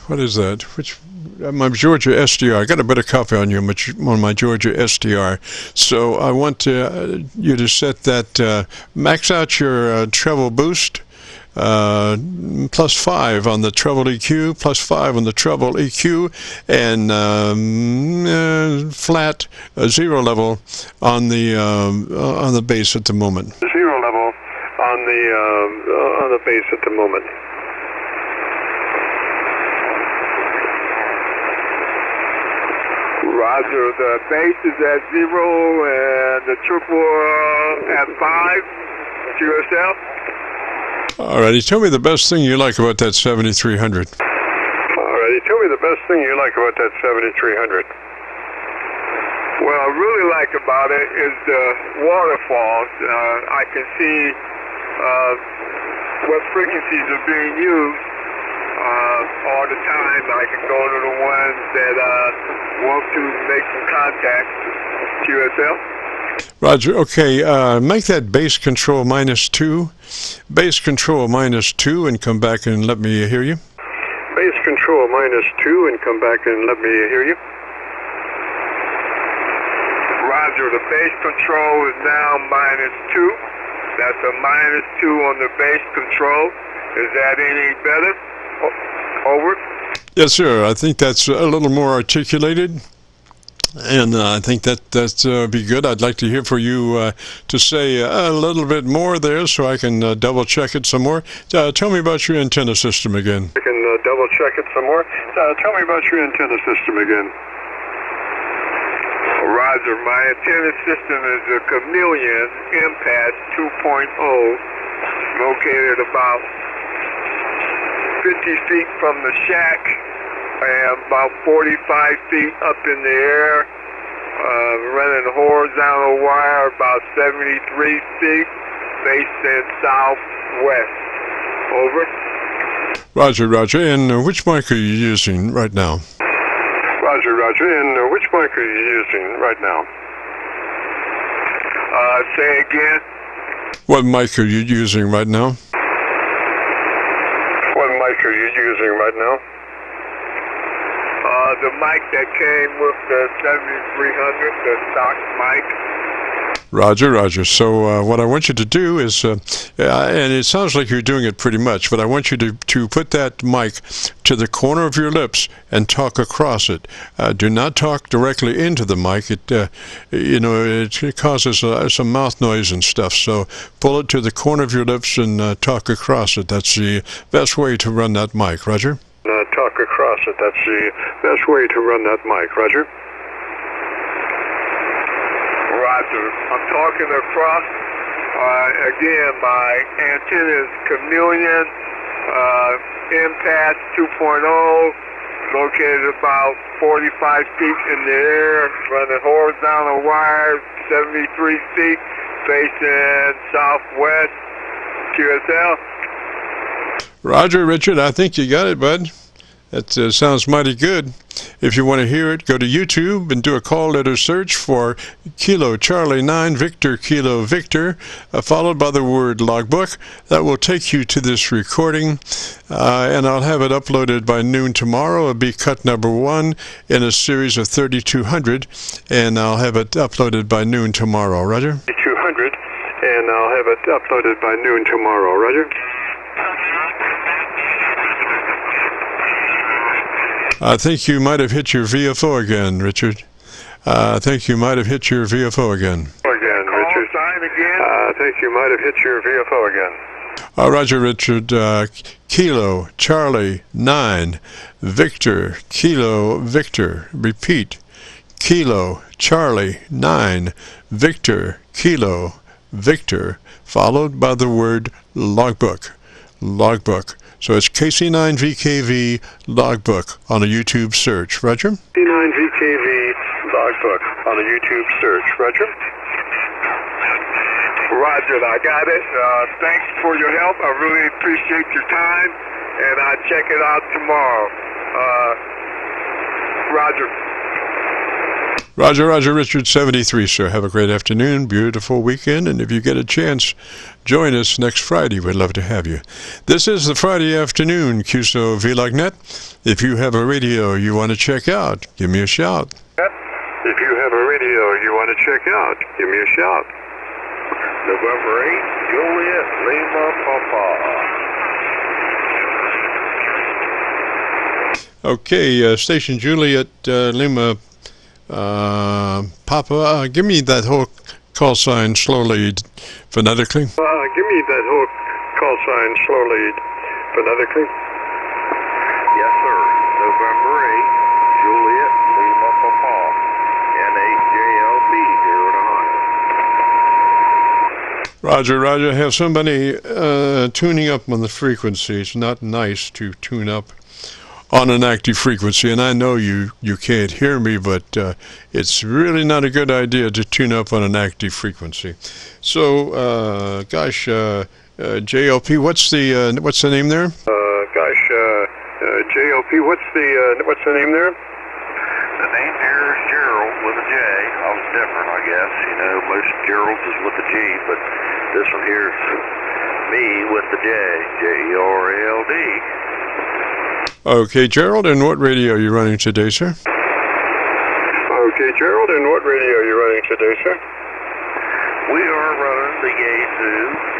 Speaker 1: what is that? My Georgia SDR. I got a better copy on you on my Georgia SDR. So I want you to set that, max out your treble boost, +5 on the treble EQ, +5 on the treble EQ, and flat 0 level on the bass at the moment.
Speaker 4: 0 level on the bass at the moment.
Speaker 5: Roger, the bass is at 0 and the triple at 5. QSL.
Speaker 1: Alrighty, tell me the best thing you like about that 7300.
Speaker 4: Alrighty, tell me the best thing you like about that 7300.
Speaker 5: What I really like about it is the waterfalls. I can see what frequencies are being used all the time. I can go to the ones that want to make some contact. QSL.
Speaker 1: Roger, okay, make that bass control -2. Bass control -2 and come back and let me hear you.
Speaker 4: Bass control -2 and come back and let me hear you.
Speaker 5: Roger, the bass control is now -2. That's a -2 on the bass control. Is that any better? Over.
Speaker 1: Yes, sir. I think that's a little more articulated. And I think that's be good. I'd like to hear for you to say a little bit more there so I can double check it some more. Tell me about your antenna system again.
Speaker 4: I can double check it some more. Tell me about your antenna system again.
Speaker 5: Roger, my antenna system is a Chameleon Impact 2.0, located about 50 feet from the shack and about 45 feet up in the air, running horizontal wire about 73 feet, facing southwest. Over.
Speaker 1: Roger, Roger. And which mic are you using right now?
Speaker 4: Roger, Roger. And which mic are you using right now?
Speaker 5: Say again.
Speaker 1: What mic are you using right now?
Speaker 4: What mic are you using right now?
Speaker 5: The mic that came with the 7300, the stock mic.
Speaker 1: Roger, Roger. So what I want you to do is, and it sounds like you're doing it pretty much, but I want you to put that mic to the corner of your lips and talk across it. Do not talk directly into the mic. It causes some mouth noise and stuff. So pull it to the corner of your lips and talk across it. That's the best way to run that mic. Roger?
Speaker 4: Talk across it. That's the best way to run that mic. Roger?
Speaker 5: Roger. I'm talking across. Again, my antenna is Chameleon Impact 2.0, located about 45 feet in the air, running horizontal wire, 73 feet, facing southwest. QSL.
Speaker 1: Roger, Richard. I think you got it, bud. That sounds mighty good. If you want to hear it, go to YouTube and do a call letter search for Kilo Charlie 9 Victor Kilo Victor, followed by the word logbook. That will take you to this recording, and I'll have it uploaded by noon tomorrow. It'll be cut number 1 in a series of 3200, and I'll have it uploaded by noon tomorrow. Roger?
Speaker 4: 3200, and I'll have it uploaded by noon tomorrow. Roger?
Speaker 1: I think you might have hit your VFO again, Richard. I think you might have hit your VFO again.
Speaker 5: Call sign again.
Speaker 4: I think you might have hit your VFO again.
Speaker 1: Roger, Richard. Kilo, Charlie, 9, Victor, Kilo, Victor. Repeat. Kilo, Charlie, 9, Victor, Kilo, Victor, followed by the word logbook. Logbook. So it's KC9VKV logbook on a YouTube search. Roger?
Speaker 4: KC9VKV logbook on a YouTube search. Roger?
Speaker 5: Roger, I got it. Thanks for your help. I really appreciate your time, and I'll check it out tomorrow. Roger.
Speaker 1: Roger, Richard 73, sir. Have a great afternoon, beautiful weekend, and if you get a chance, join us next Friday. We'd love to have you. This is the Friday afternoon Qso-Vlog net. If you have a radio you want to check out, give me a shout.
Speaker 4: If you have a radio you want to check out, give me a shout.
Speaker 5: November 8th, Juliet, Lima, Papa.
Speaker 1: Okay, Station Juliet, Lima, Papa, give me that whole call sign slowly, phonetically.
Speaker 4: Give me that whole call sign slowly, phonetically.
Speaker 5: Yes, sir. November 8th, Juliet, Lima, Papa, N8JLB, 0 to 100.
Speaker 1: Roger, have somebody tuning up on the frequency. It's not nice to tune up on an active frequency, and I know you can't hear me, but it's really not a good idea to tune up on an active frequency. So, JLP, what's the name there?
Speaker 4: JLP, what's the name there?
Speaker 5: The name here is Gerald with a J. I was different, I guess. You know, most Geralds is with a G, but this one here is me with the J. J-E-R-A-L-D.
Speaker 1: Okay, Gerald, and what radio are you running today, sir?
Speaker 4: Okay, Gerald, and what radio are you running today, sir?
Speaker 5: We are running the Yaesu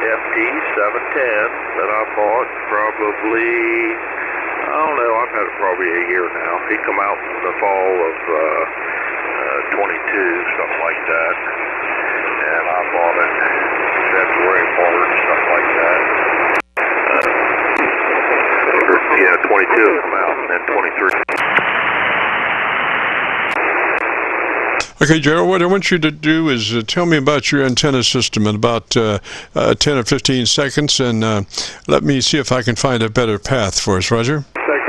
Speaker 5: FT710 that I bought probably, I don't know, I've had it probably a year now. He come out in the fall of 22, something like that. And I bought it February, March, something like that. Yeah, 22 will come out, and then 23.
Speaker 1: Okay, Gerald, what I want you to do is tell me about your antenna system in about 10 or 15 seconds, and let me see if I can find a better path for us, Roger.
Speaker 4: Let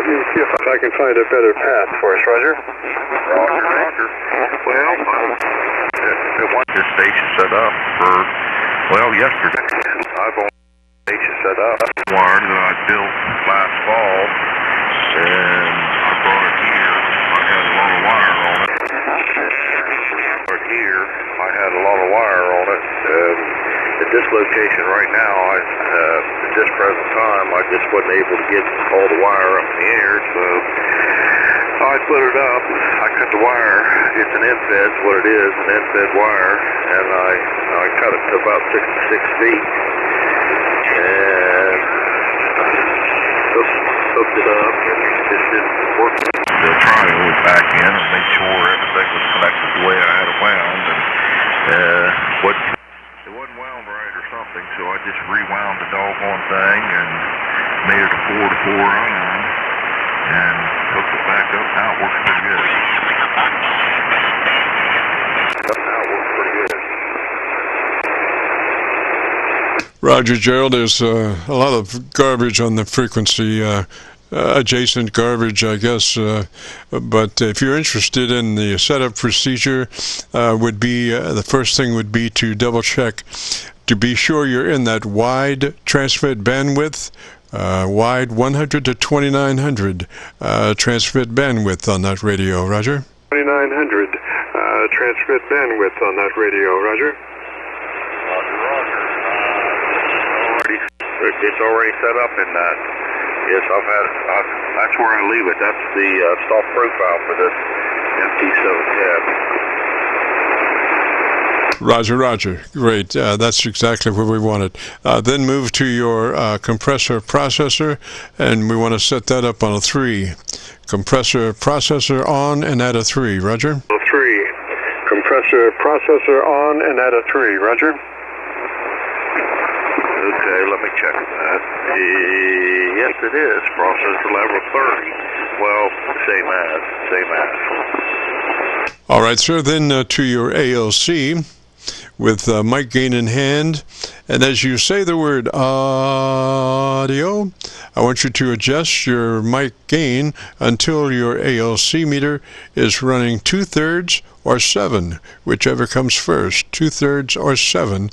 Speaker 4: me see if I can find a better path for us, Roger.
Speaker 5: Roger. Well, I want this station set up for, yesterday. I've only station set up. Wire that I built last fall, and I brought it here. I had a lot of wire on it. And at this location right now, at this present time, I just wasn't able to get all the wire up in the air, so I put it up. I cut the wire. It's an end-fed, what it is, an end-fed wire, and I cut it to about 66 feet. And hooked it up, and it just didn't work. The trial was back in and made sure everything was connected the way I had it wound, and it wasn't wound right or something, so I just rewound the doggone thing and made it a 4-to-4 ion and hooked it back up. Now it works pretty good.
Speaker 1: Roger, Gerald, there's a lot of garbage on the frequency, adjacent garbage, I guess, but if you're interested in the setup procedure, the first thing would be to double check to be sure you're in that wide transmit bandwidth, wide 100 to 2900 transmit bandwidth on that radio, Roger.
Speaker 4: 2900 transmit bandwidth on that radio, Roger.
Speaker 5: It's already set up in that. Yes, that's where I leave it. That's the soft profile for this MT710.
Speaker 1: Roger. Great. That's exactly where we want it. Then move to your compressor processor, and we want to set that up on a 3. Compressor processor on and at a 3. Roger?
Speaker 4: 3. Compressor processor on and at a 3, roger.
Speaker 5: Okay, let me check that. Yes, it is. Processor level 30. Well, same as.
Speaker 1: All right, sir, then to your ALC with mic gain in hand. And as you say the word audio, I want you to adjust your mic gain until your ALC meter is running 2/3 or 7, whichever comes first, 2/3 or 7,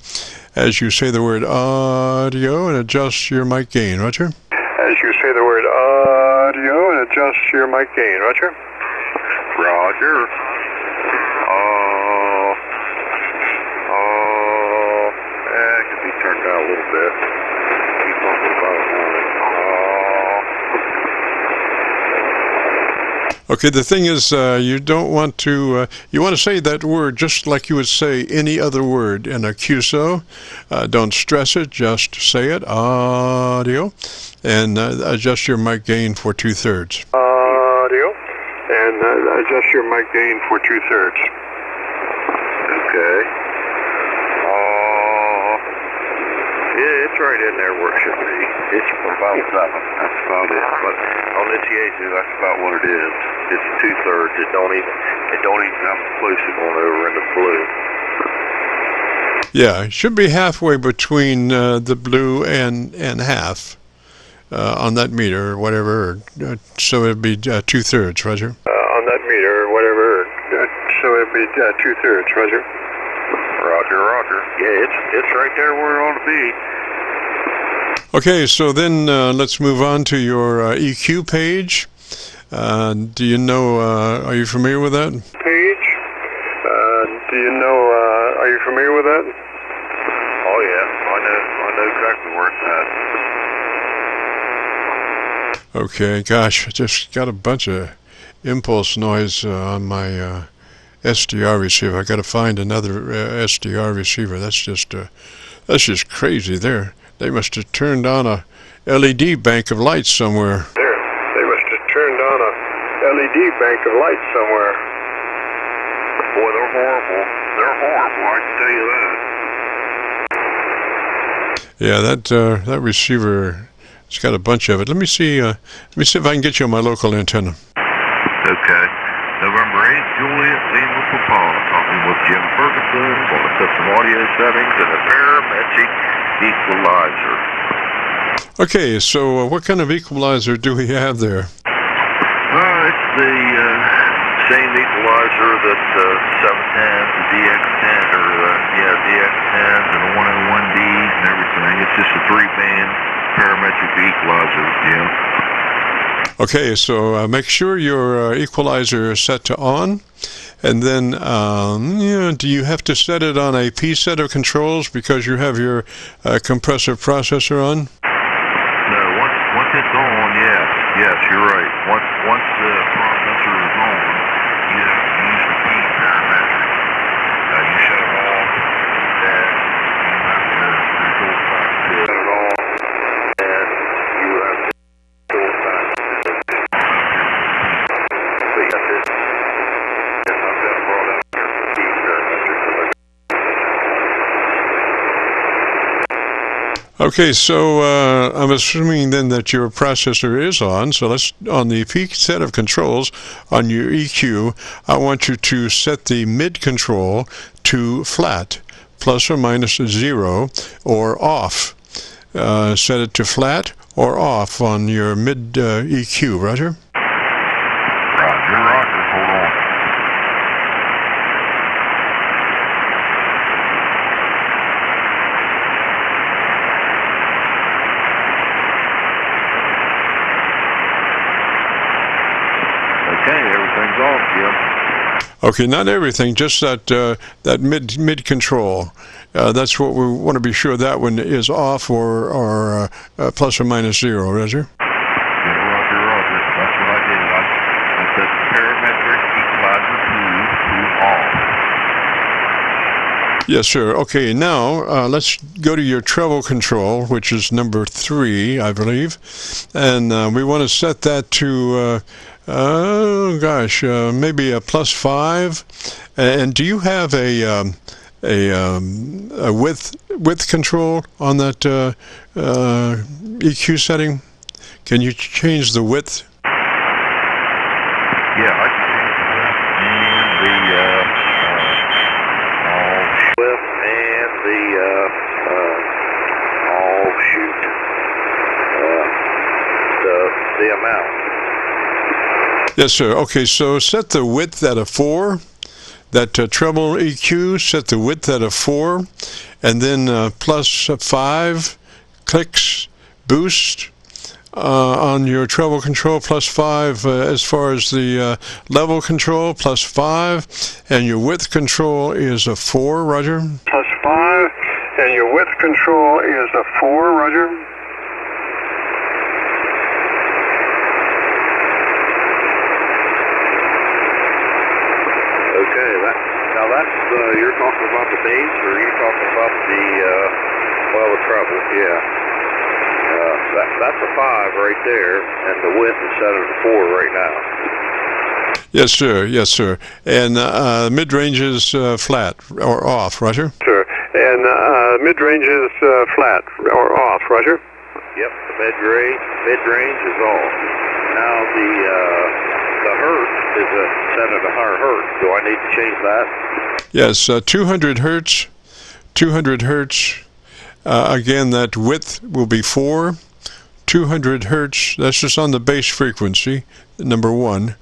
Speaker 1: as you say the word audio and adjust your mic gain, roger?
Speaker 4: As you say the word audio and adjust your mic gain, roger?
Speaker 5: Roger. It could be turned down a little bit. Keep on
Speaker 1: Okay, the thing is, you don't want to, you want to say that word just like you would say any other word in a QSO. Don't stress it, just say it, audio, and adjust your mic gain for 2/3.
Speaker 4: Audio, and adjust your mic gain for 2/3.
Speaker 5: Okay. Yeah, it's right in there where it should be. It's about 7. That's about it. But on this Yaesu, that's about what it is. It's 2/3. It don't even have inclusive on over in the blue.
Speaker 1: Yeah, it should be halfway between the blue and half on that meter or whatever. So it'd be 2/3, roger?
Speaker 4: On that meter or whatever, so it'd be 2/3, roger?
Speaker 5: Roger. Yeah, it's right there where it ought to be.
Speaker 1: Okay, so then let's move on to your EQ page. Do you know, are you familiar with that?
Speaker 4: Page? Do you know, are you familiar with that?
Speaker 5: Oh yeah, I know exactly where it's at.
Speaker 1: Okay, gosh, I just got a bunch of impulse noise on my SDR receiver. I got to find another SDR receiver. That's just crazy. They must have turned on a LED bank of lights somewhere.
Speaker 4: They must have turned on a LED bank of lights somewhere.
Speaker 5: Boy, they're horrible. I can tell you that.
Speaker 1: Yeah, that receiver, it's got a bunch of it. Let me see if I can get you on my local antenna.
Speaker 5: Okay. November 8th, Juliet, Lima, Papa, talking with Jim Ferguson, going to set some audio settings and a parametric equalizer.
Speaker 1: Okay, so what kind of equalizer do we have there?
Speaker 5: It's the same equalizer that 710s, the DX10, or DX10s and the 101Ds and everything. It's just a 3-band parametric equalizer, Jim.
Speaker 1: Okay, so make sure your equalizer is set to on, and then do you have to set it on a P set of controls because you have your compressor processor on?
Speaker 5: No, once it's on, yes, you're right. Once the processor is on, you use the P parametric. You shut it off, then you have to control back to it all, and you have to control back to it. So you have to, yes, I've got it brought up here, the P parametric.
Speaker 1: Okay, so I'm assuming then that your processor is on, so let's, on the P set of controls on your EQ, I want you to set the mid control to flat, plus or minus 0, or off. Set it to flat or off on your mid EQ, roger?
Speaker 5: Roger, hold on. Okay, everything's off, Jim.
Speaker 1: Okay, not everything, just that mid control. That's what we want to be sure that one is off or plus or minus 0, roger?
Speaker 5: Yeah, Roger. That's what I did. I set parametric equalizer to off.
Speaker 1: Yes, sir. Okay, now let's go to your treble control, which is number 3, I believe. And we want to set that to, maybe a +5. And do you have a width control on that EQ setting? Can you change the width?
Speaker 3: Yeah, I can change the width and the amount.
Speaker 1: Yes, sir. Okay, so set the width at a 4. That treble EQ, set the width at a 4, and then +5 clicks boost on your treble control, +5 as far as the level control, +5, and your width control is a 4, Roger.
Speaker 2: +5, and your width control is a 4, Roger.
Speaker 3: Okay, that's you're talking about the bass, or you're talking about the treble? Yeah. That's a 5 right there, and the width is set at a 4 right now.
Speaker 1: Yes, sir. Yes, sir. And mid-range is flat or off, Roger.
Speaker 2: Sure. And mid-range is flat or off, Roger.
Speaker 3: Yep, the mid-range is off. Now the hertz is set at 100 hertz. Do I need to change that?
Speaker 1: Yes, 200 hertz. 200 hertz. Again, that width will be 4. 200 hertz. That's just on the bass frequency. Number 1.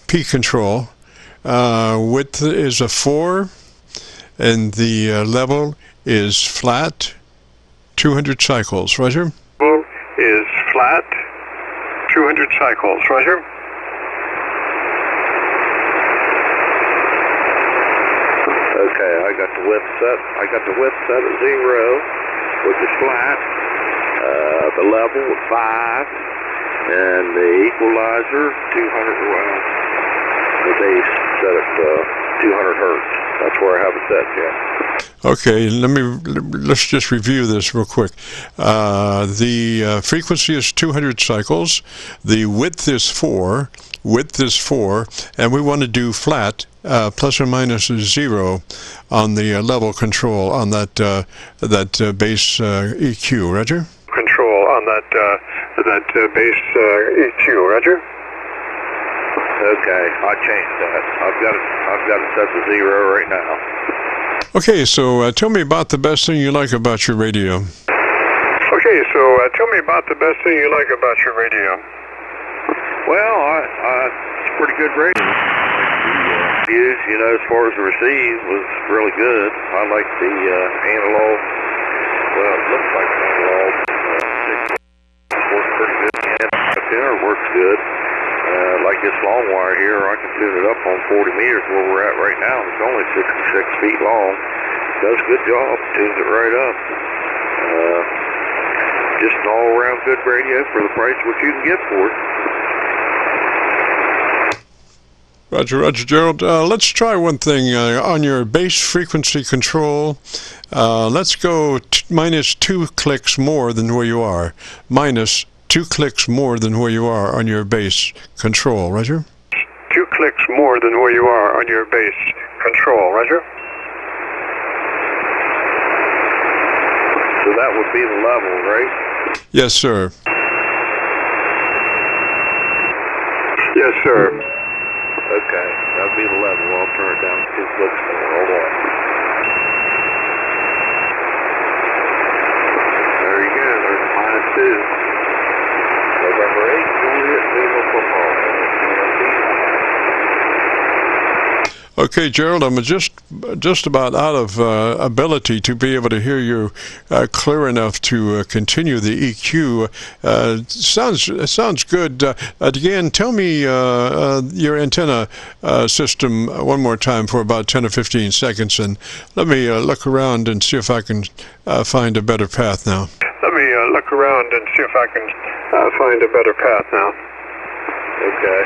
Speaker 1: P control. Width is a 4, and the level is flat. 200 cycles, Roger.
Speaker 2: Level is flat. 200 cycles, Roger.
Speaker 3: Okay, I got the width set. I got the width set at 0, which is flat. The level is 5, and the equalizer 200. Well, the bass set at 200 hertz. That's where I have it set, yeah.
Speaker 1: Okay, let's just review this real quick. The frequency is 200 cycles. The width is 4. And we want to do flat, plus or minus 0 on the level control on that bass EQ, Roger.
Speaker 2: Control on that bass EQ, Roger.
Speaker 3: Okay, I changed that. I've got it set to 0 right now.
Speaker 1: Okay, so tell me about the best thing you like about your radio.
Speaker 2: Okay, so tell me about the best thing you like about your radio.
Speaker 3: Well, it's a pretty good radio. Use, as far as the receive was really good. I like the analog. Well, it looks like an analog. Works pretty good. And the tuner works good. Like this long wire here, I can tune it up on 40 meters where we're at right now. It's only 66 feet long. Does a good job. Tunes it right up. Just an all-around good radio for the price what you can get for it.
Speaker 1: Roger, Gerald. Let's try one thing on your bass frequency control. Let's go minus 2 clicks more than where you are. Minus 2 clicks more than where you are on your bass control, Roger.
Speaker 2: 2 clicks more than where you are on your bass control, Roger.
Speaker 3: So that would be the level, right?
Speaker 1: Yes, sir.
Speaker 2: Yes, sir.
Speaker 3: Okay, that would be the level. I'll turn it down 2 clicks more. Hold on. There you go. There's minus 2. November 8th, Juliet, Lima, Football.
Speaker 1: Okay, Gerald, I'm just about out of ability to be able to hear you clear enough to continue the EQ. Sounds good. Again, tell me your antenna system one more time for about 10 or 15 seconds, and let me look around and see if I can find a better path now.
Speaker 2: Let me look around and see if I can find a better path now.
Speaker 3: Okay.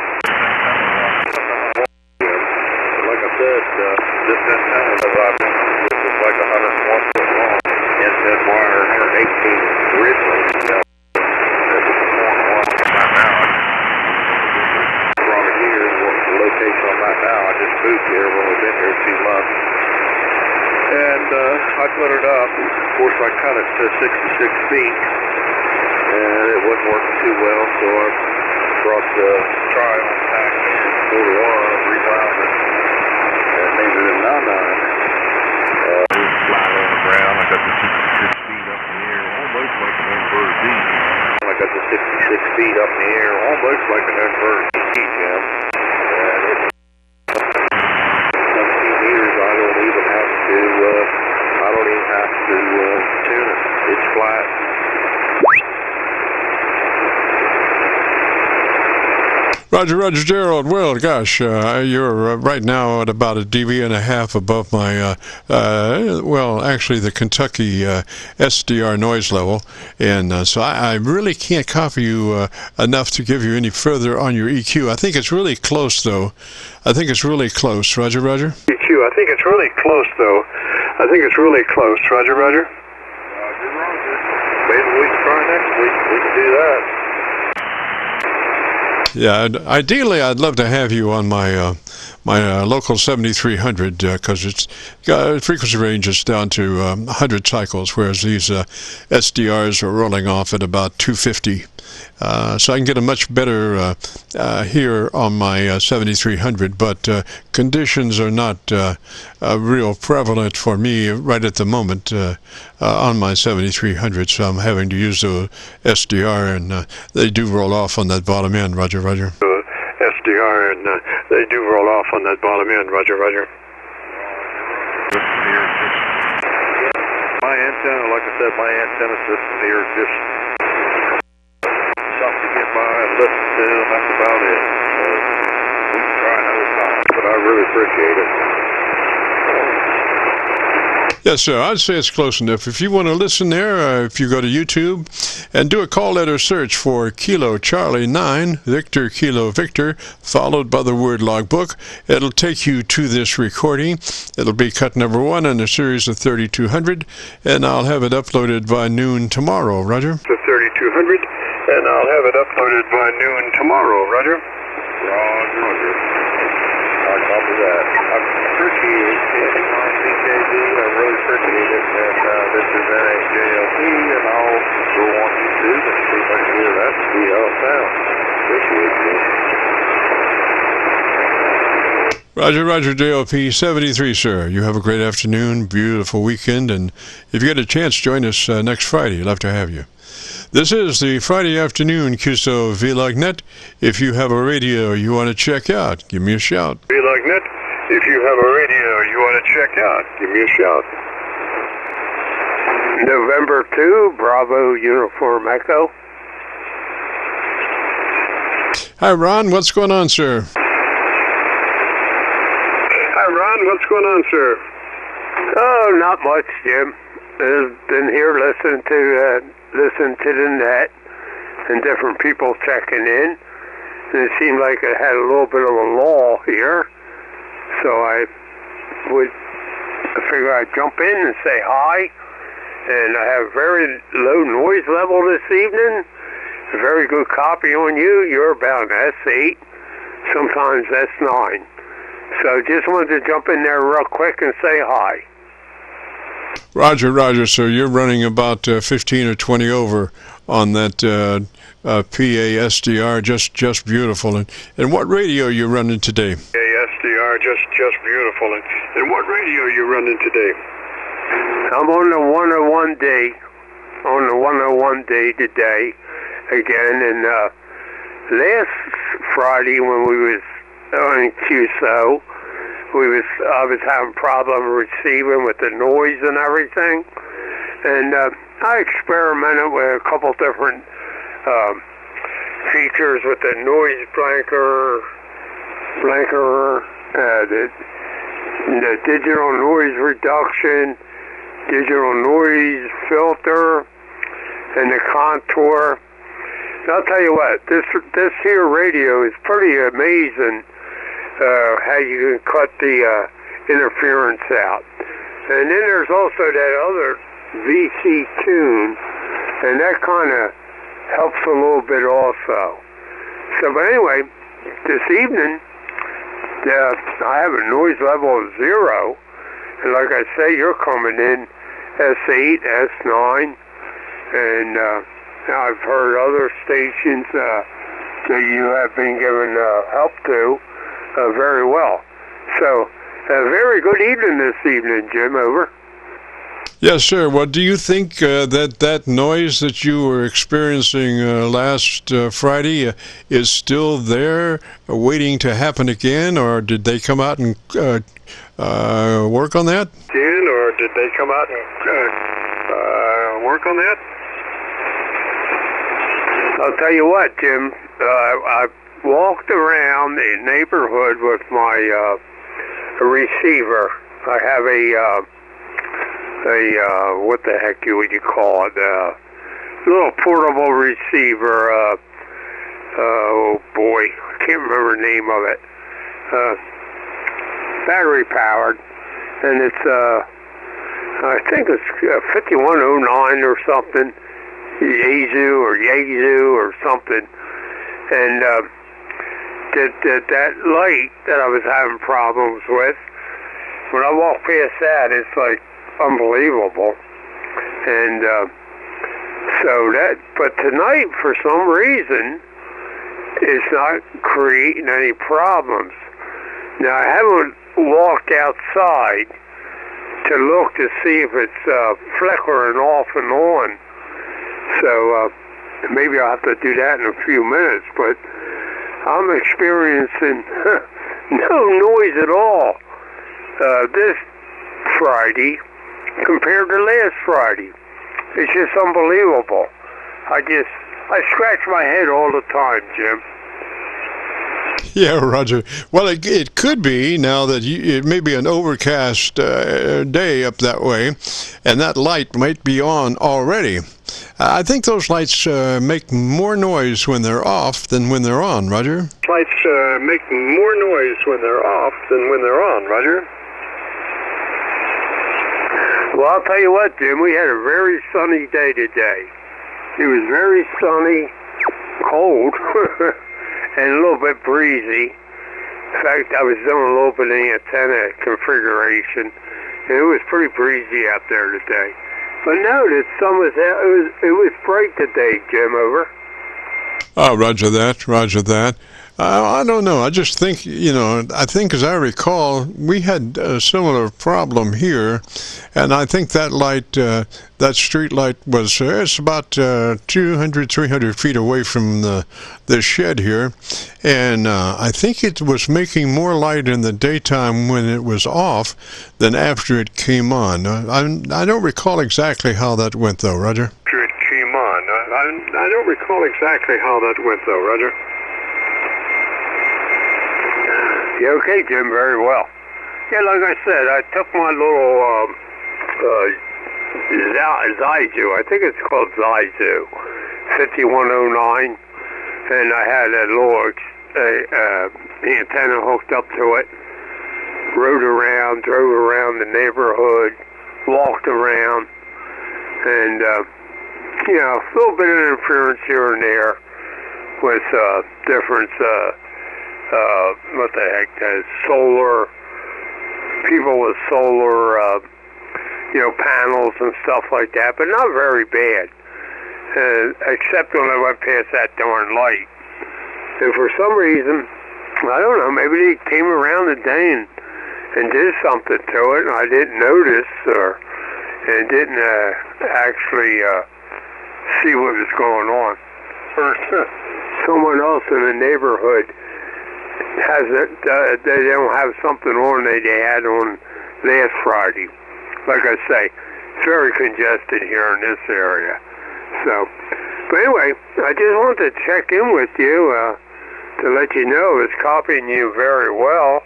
Speaker 3: Like a said, this antenna that I've been on, this is like 101 foot long. Inside wire, 118 originally. This is the corner one right now. From here, what's the location on that now? I just moved here. I've only been here 2 months. And I put it up. Of course, I cut it to 66 feet. And it wasn't working too well, so I brought the trial back in, pulled it on, rewound it, and made it a 9-9. Flat on the ground. I got the 66 feet up in the air, almost like an inverted D. I got the 66 feet up in the air, almost like an inverted D, Jim. And it's 17 years. I don't even have to tune it. It's flat.
Speaker 1: Roger, Gerald. Well, gosh, you're right now at about a dB and a half above my, well, actually the Kentucky SDR noise level. And so I really can't copy you enough to give you any further on your EQ. I think it's really close, though. I think it's really close. Roger.
Speaker 4: EQ, I think it's really close, though. I think it's really close. Roger.
Speaker 3: Maybe we can try next week. We can do that.
Speaker 1: Yeah, ideally, I'd love to have you on my my local 7300 because its frequency range is down to 100 cycles, whereas these SDRs are rolling off at about 250. So I can get a much better here on my 7300, but conditions are not real prevalent for me right at the moment on my 7300, so I'm having to use the SDR, and they do roll off on that bottom end. Roger.
Speaker 4: SDR, and they do roll off on that bottom end. Roger.
Speaker 3: My antenna, like I said, my antenna system here is just something to get by and listen to, and that's about it. So we can try another time, but I really appreciate it.
Speaker 1: Yes, sir. I'd say it's close enough. If you want to listen there, if you go to YouTube and do a call letter search for Kilo Charlie 9, Victor Kilo Victor, followed by the word logbook, it'll take you to this recording. It'll be cut number 1 in a series of 3200, and I'll have it uploaded by noon tomorrow. Roger?
Speaker 4: To 3200, and I'll have it uploaded by noon tomorrow. Roger.
Speaker 3: Roger. I copy that. I appreciate KC9VKV. I really appreciate it. And this is NHJLP, and I'll go on YouTube and see if I can hear that and see how it sounds. Appreciate it.
Speaker 1: Roger, JLP 73, sir. You have a great afternoon, beautiful weekend, and if you get a chance, join us next Friday. Love to have you. This is the Friday afternoon Qso-Vlog net. If you have a radio you want to check out, give me a shout.
Speaker 4: Vlog net. If you have a radio you want to check out, give me a shout. November 2, Bravo Uniform Echo.
Speaker 1: Hi, Ron. What's going on, sir?
Speaker 4: Hi, Ron. What's going on, sir? Oh, not much, Jim. I've been here listening to the net and different people checking in. And it seemed like it had a little bit of a lull here. So I figure I'd jump in and say hi. And I have very low noise level this evening. A very good copy on you. You're about S8, sometimes S9. So just wanted to jump in there real quick and say hi.
Speaker 1: Roger, sir. You're running about 15 or 20 over on that PA SDR, just beautiful. And what radio are you running today?
Speaker 4: PA SDR, just beautiful. And what radio are you running today? I'm on the 101 day. On the 101 day today again. And last Friday when we was on QSO, I was having problem receiving with the noise and everything, and I experimented with a couple different features with the noise blanker, the digital noise reduction, digital noise filter, and the contour. And I'll tell you what, this here radio is pretty amazing. how you can cut the interference out. And then there's also that other VC tune, and that kind of helps a little bit also. So, but anyway, this evening, I have a noise level of 0, and like I say, you're coming in S8, S9, and I've heard other stations that you have been given help to very well. So, a very good evening this evening, Jim. Over.
Speaker 1: Yes, sir. Well, do you think that noise that you were experiencing last Friday is still there, waiting to happen again, or did they come out and work on that?
Speaker 5: Or did they come out and work on that?
Speaker 4: I'll tell you what, Jim. I walked around the neighborhood with my receiver. I have a what the heck would you call it? Little portable receiver. Oh boy, I can't remember the name of it. Battery powered, and it's I think it's 5109 or something, Yaesu or something, and that light that I was having problems with, when I walk past that, it's like unbelievable. And but tonight, for some reason, it's not creating any problems. Now, I haven't walked outside to look to see if it's flickering off and on. So maybe I'll have to do that in a few minutes, but I'm experiencing no noise at all this Friday compared to last Friday. It's just unbelievable. I scratch my head all the time, Jim.
Speaker 1: Yeah, Roger. Well, it could be now that it may be an overcast day up that way, and that light might be on already. I think those lights make more noise when they're off than when they're on, Roger.
Speaker 5: Lights make more noise when they're off than when they're on, Roger.
Speaker 4: Well, I'll tell you what, Jim, we had a very sunny day today. It was very sunny, cold, and a little bit breezy. In fact, I was doing a little bit of antenna configuration, and it was pretty breezy out there today. But no, the sun was out. It was bright today, Jim. Over.
Speaker 1: Oh, roger that, roger that. I don't know. I just think, I think as I recall, we had a similar problem here, and I think that light, that street light was, it's about 200, 300 feet away from the shed here, and I think it was making more light in the daytime when it was off than after it came on. I don't recall exactly how that went, though, Roger.
Speaker 5: After it came on. I don't recall exactly how that went, though, Roger.
Speaker 4: Yeah, okay, Jim, very well. Yeah, like I said, I took my little Zyzu, I think it's called Zyzu, 5109, and I had a little antenna hooked up to it, rode around, drove around the neighborhood, walked around, and, a little bit of interference here and there with different what the heck, solar, people with solar, panels and stuff like that, but not very bad, except when I went past that darn light. And for some reason, I don't know, maybe they came around the day and did something to it, and I didn't notice, and didn't actually see what was going on. Or someone else in the neighborhood has it, they don't have something on they had on last Friday. Like I say, it's very congested here in this area. So, but anyway, I just wanted to check in with you to let you know I was copying you very well,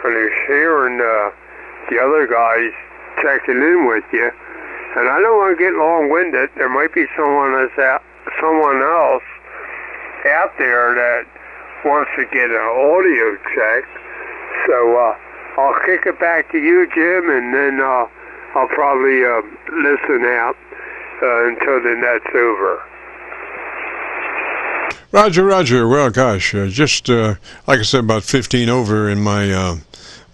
Speaker 4: and I was hearing the other guys checking in with you. And I don't want to get long-winded. There might be someone else out there that wants to get an audio check, So I'll kick it back to you, Jim, and then I'll probably listen out until the net's over.
Speaker 1: Roger, Roger. Well, gosh, just like I said, about 15 over in my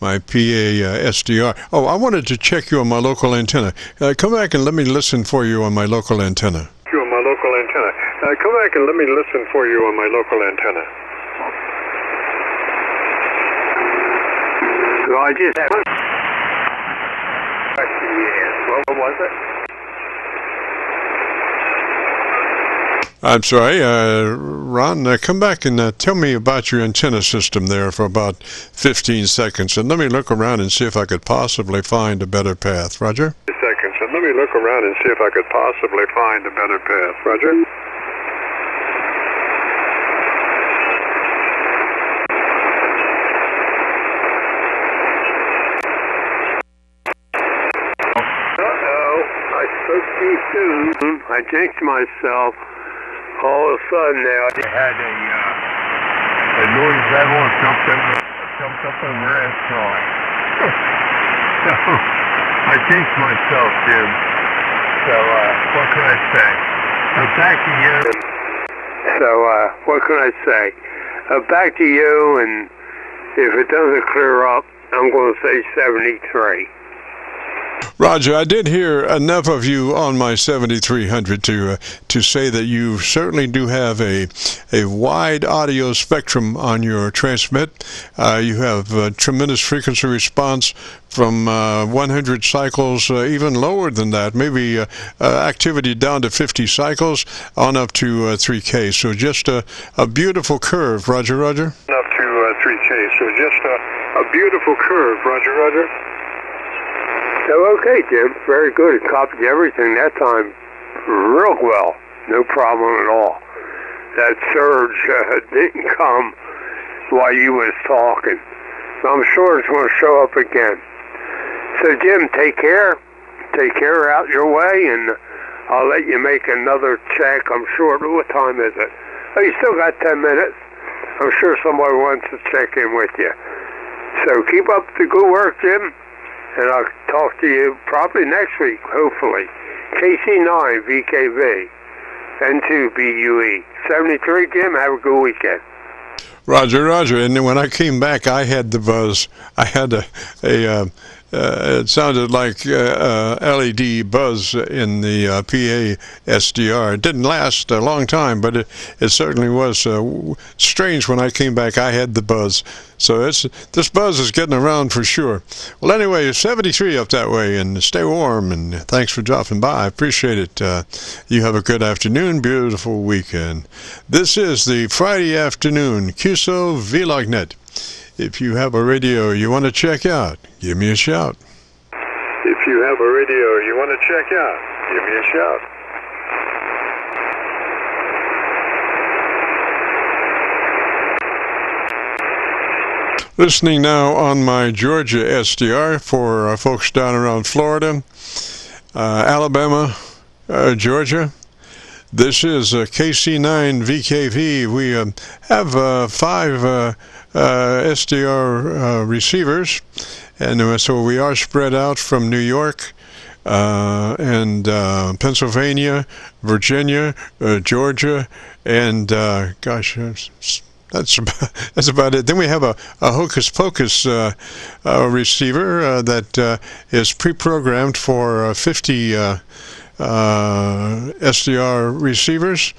Speaker 1: my PA SDR. Oh, I wanted to check you on my local antenna. Come back and let me listen for you on my local antenna.
Speaker 2: You on my local antenna. Come back and let me listen for you on my local antenna.
Speaker 4: So I just had... What was it?
Speaker 1: I'm sorry, Ron, come back and tell me about your antenna system there for about 15 seconds, and let me look around and see if I could possibly find a better path. Roger?
Speaker 2: Seconds, and let me look around and see if I could possibly find a better path. Roger?
Speaker 4: I spoke too soon. I jinxed myself. All of a sudden now, I had a noise level jumped up on the restaurant. So I jinxed myself, Jim. So what can I say? Back to you. So what can I say? Back to you, and if it doesn't clear up, I'm going to say 73.
Speaker 1: Roger, I did hear enough of you on my 7300 to say that you certainly do have a wide audio spectrum on your transmit. You have tremendous frequency response from 100 cycles, even lower than that, maybe activity down to 50 cycles on up to 3K. So just a beautiful curve. Roger, Roger.
Speaker 2: Up to 3K, so just a beautiful curve. Roger, Roger.
Speaker 4: So, okay, Jim, very good. It copied everything that time real well. No problem at all. That surge didn't come while you was talking. So I'm sure it's going to show up again. So, Jim, take care. Take care out your way, and I'll let you make another check. I'm sure. What time is it? Oh, you still got 10 minutes. I'm sure somebody wants to check in with you. So keep up the good work, Jim. And I'll talk to you probably next week, hopefully. KC9VKV, N2BUE. 73, Jim, have a good weekend.
Speaker 1: Roger, Roger. And then when I came back, I had the buzz. I had it sounded like LED buzz in the PA SDR. It didn't last a long time, but it certainly was strange when I came back. I had the buzz. So this buzz is getting around for sure. Well, anyway, 73 up that way, and stay warm, and thanks for dropping by. I appreciate it. You have a good afternoon, beautiful weekend. This is the Friday afternoon Qso-Vlog net. If you have a radio you want to check out, give me a shout.
Speaker 2: If you have a radio you want to check out, give me a shout.
Speaker 1: Listening now on my Georgia SDR for folks down around Florida, Alabama, Georgia. This is KC9VKV. We have 5 SDR receivers, and so we are spread out from New York and Pennsylvania, Virginia, Georgia, and gosh, that's about it. Then we have a Hocus Pocus receiver that is pre-programmed for 50 SDR receivers,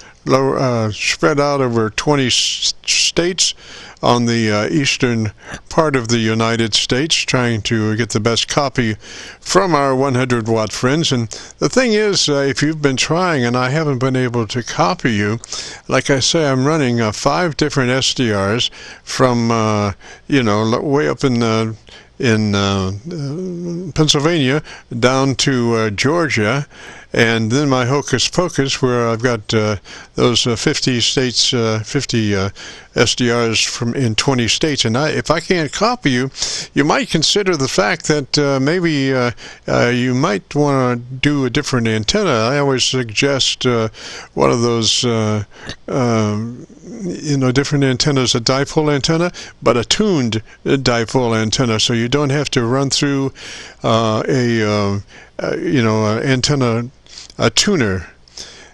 Speaker 1: spread out over 20 states on the eastern part of the United States, trying to get the best copy from our 100-watt friends. And the thing is, if you've been trying and I haven't been able to copy you, like I say, I'm running 5 different SDRs from, way up in Pennsylvania down to Georgia, and then my Hocus Pocus, where I've got those 50 states, 50 SDRs from in 20 states. And if I can't copy you, you might consider the fact that maybe you might want to do a different antenna. I always suggest one of those different antennas, a dipole antenna, but a tuned dipole antenna, so you don't have to run through an antenna, a tuner.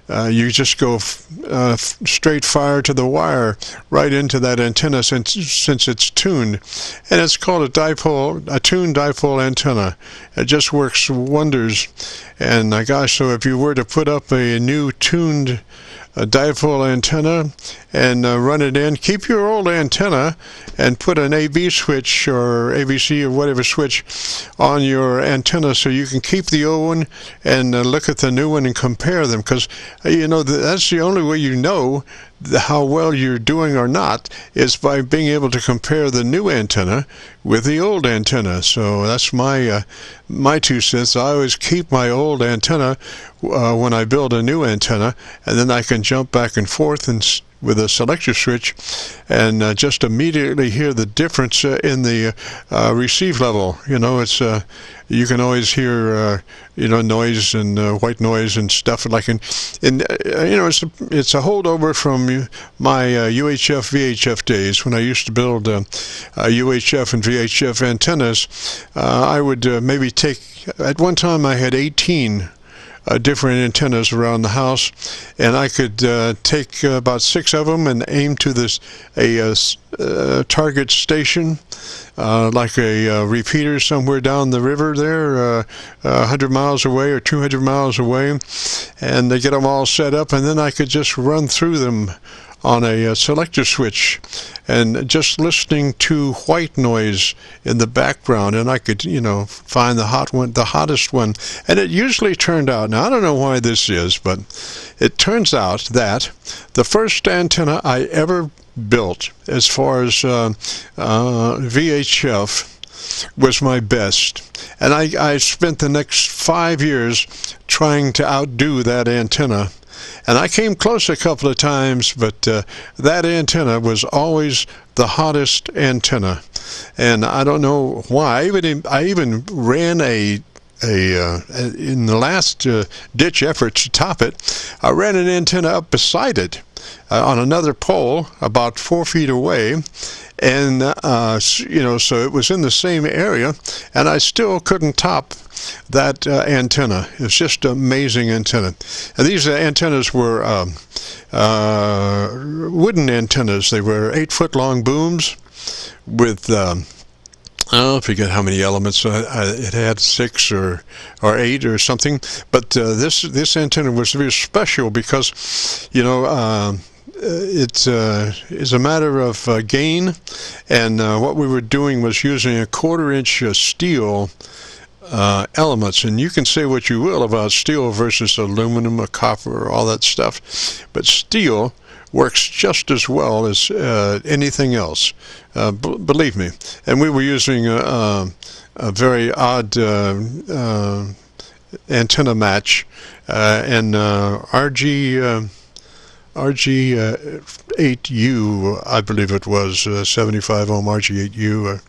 Speaker 1: You just go straight fire to the wire right into that antenna since it's tuned, and it's called a tuned dipole antenna. It just works wonders. And gosh, so if you were to put up a new tuned dipole antenna and run it in, keep your old antenna and put an AB switch or AVC or whatever switch on your antenna so you can keep the old one and look at the new one and compare them, because that's the only way you know how well you're doing or not, is by being able to compare the new antenna with the old antenna. So that's my 2 cents. I always keep my old antenna when I build a new antenna, and then I can jump back and forth with a selector switch and just immediately hear the difference in the receive level. It's you can always hear noise and white noise and stuff like it's a holdover from my UHF VHF days when I used to build UHF and VHF antennas. I would maybe take, at one time I had 18 different antennas around the house, and I could take about 6 of them and aim to a target station, like a repeater somewhere down the river there, 100 miles away or 200 miles away, and they get them all set up, and then I could just run through them on a selector switch and just listening to white noise in the background, and I could find the hottest one, and it usually turned out, now I don't know why this is, but it turns out that the first antenna I ever built as far as VHF was my best, and I spent the next 5 years trying to outdo that antenna. And I came close a couple of times, but that antenna was always the hottest antenna. And I don't know why. I even ran in the last ditch effort to top it, I ran an antenna up beside it on another pole about 4 feet away. And, so it was in the same area, and I still couldn't top that antenna. It's just an amazing antenna. And these antennas were wooden antennas. They were 8-foot-long booms with, I forget how many elements. It had 6 or 8 or something. But this antenna was very special because, it is a matter of gain, and what we were doing was using a 1/4-inch steel elements, and you can say what you will about steel versus aluminum or copper or all that stuff, but steel works just as well as anything else, believe me. And we were using a very odd antenna match, and RG8U, I believe it was, 75 ohm RG8U, or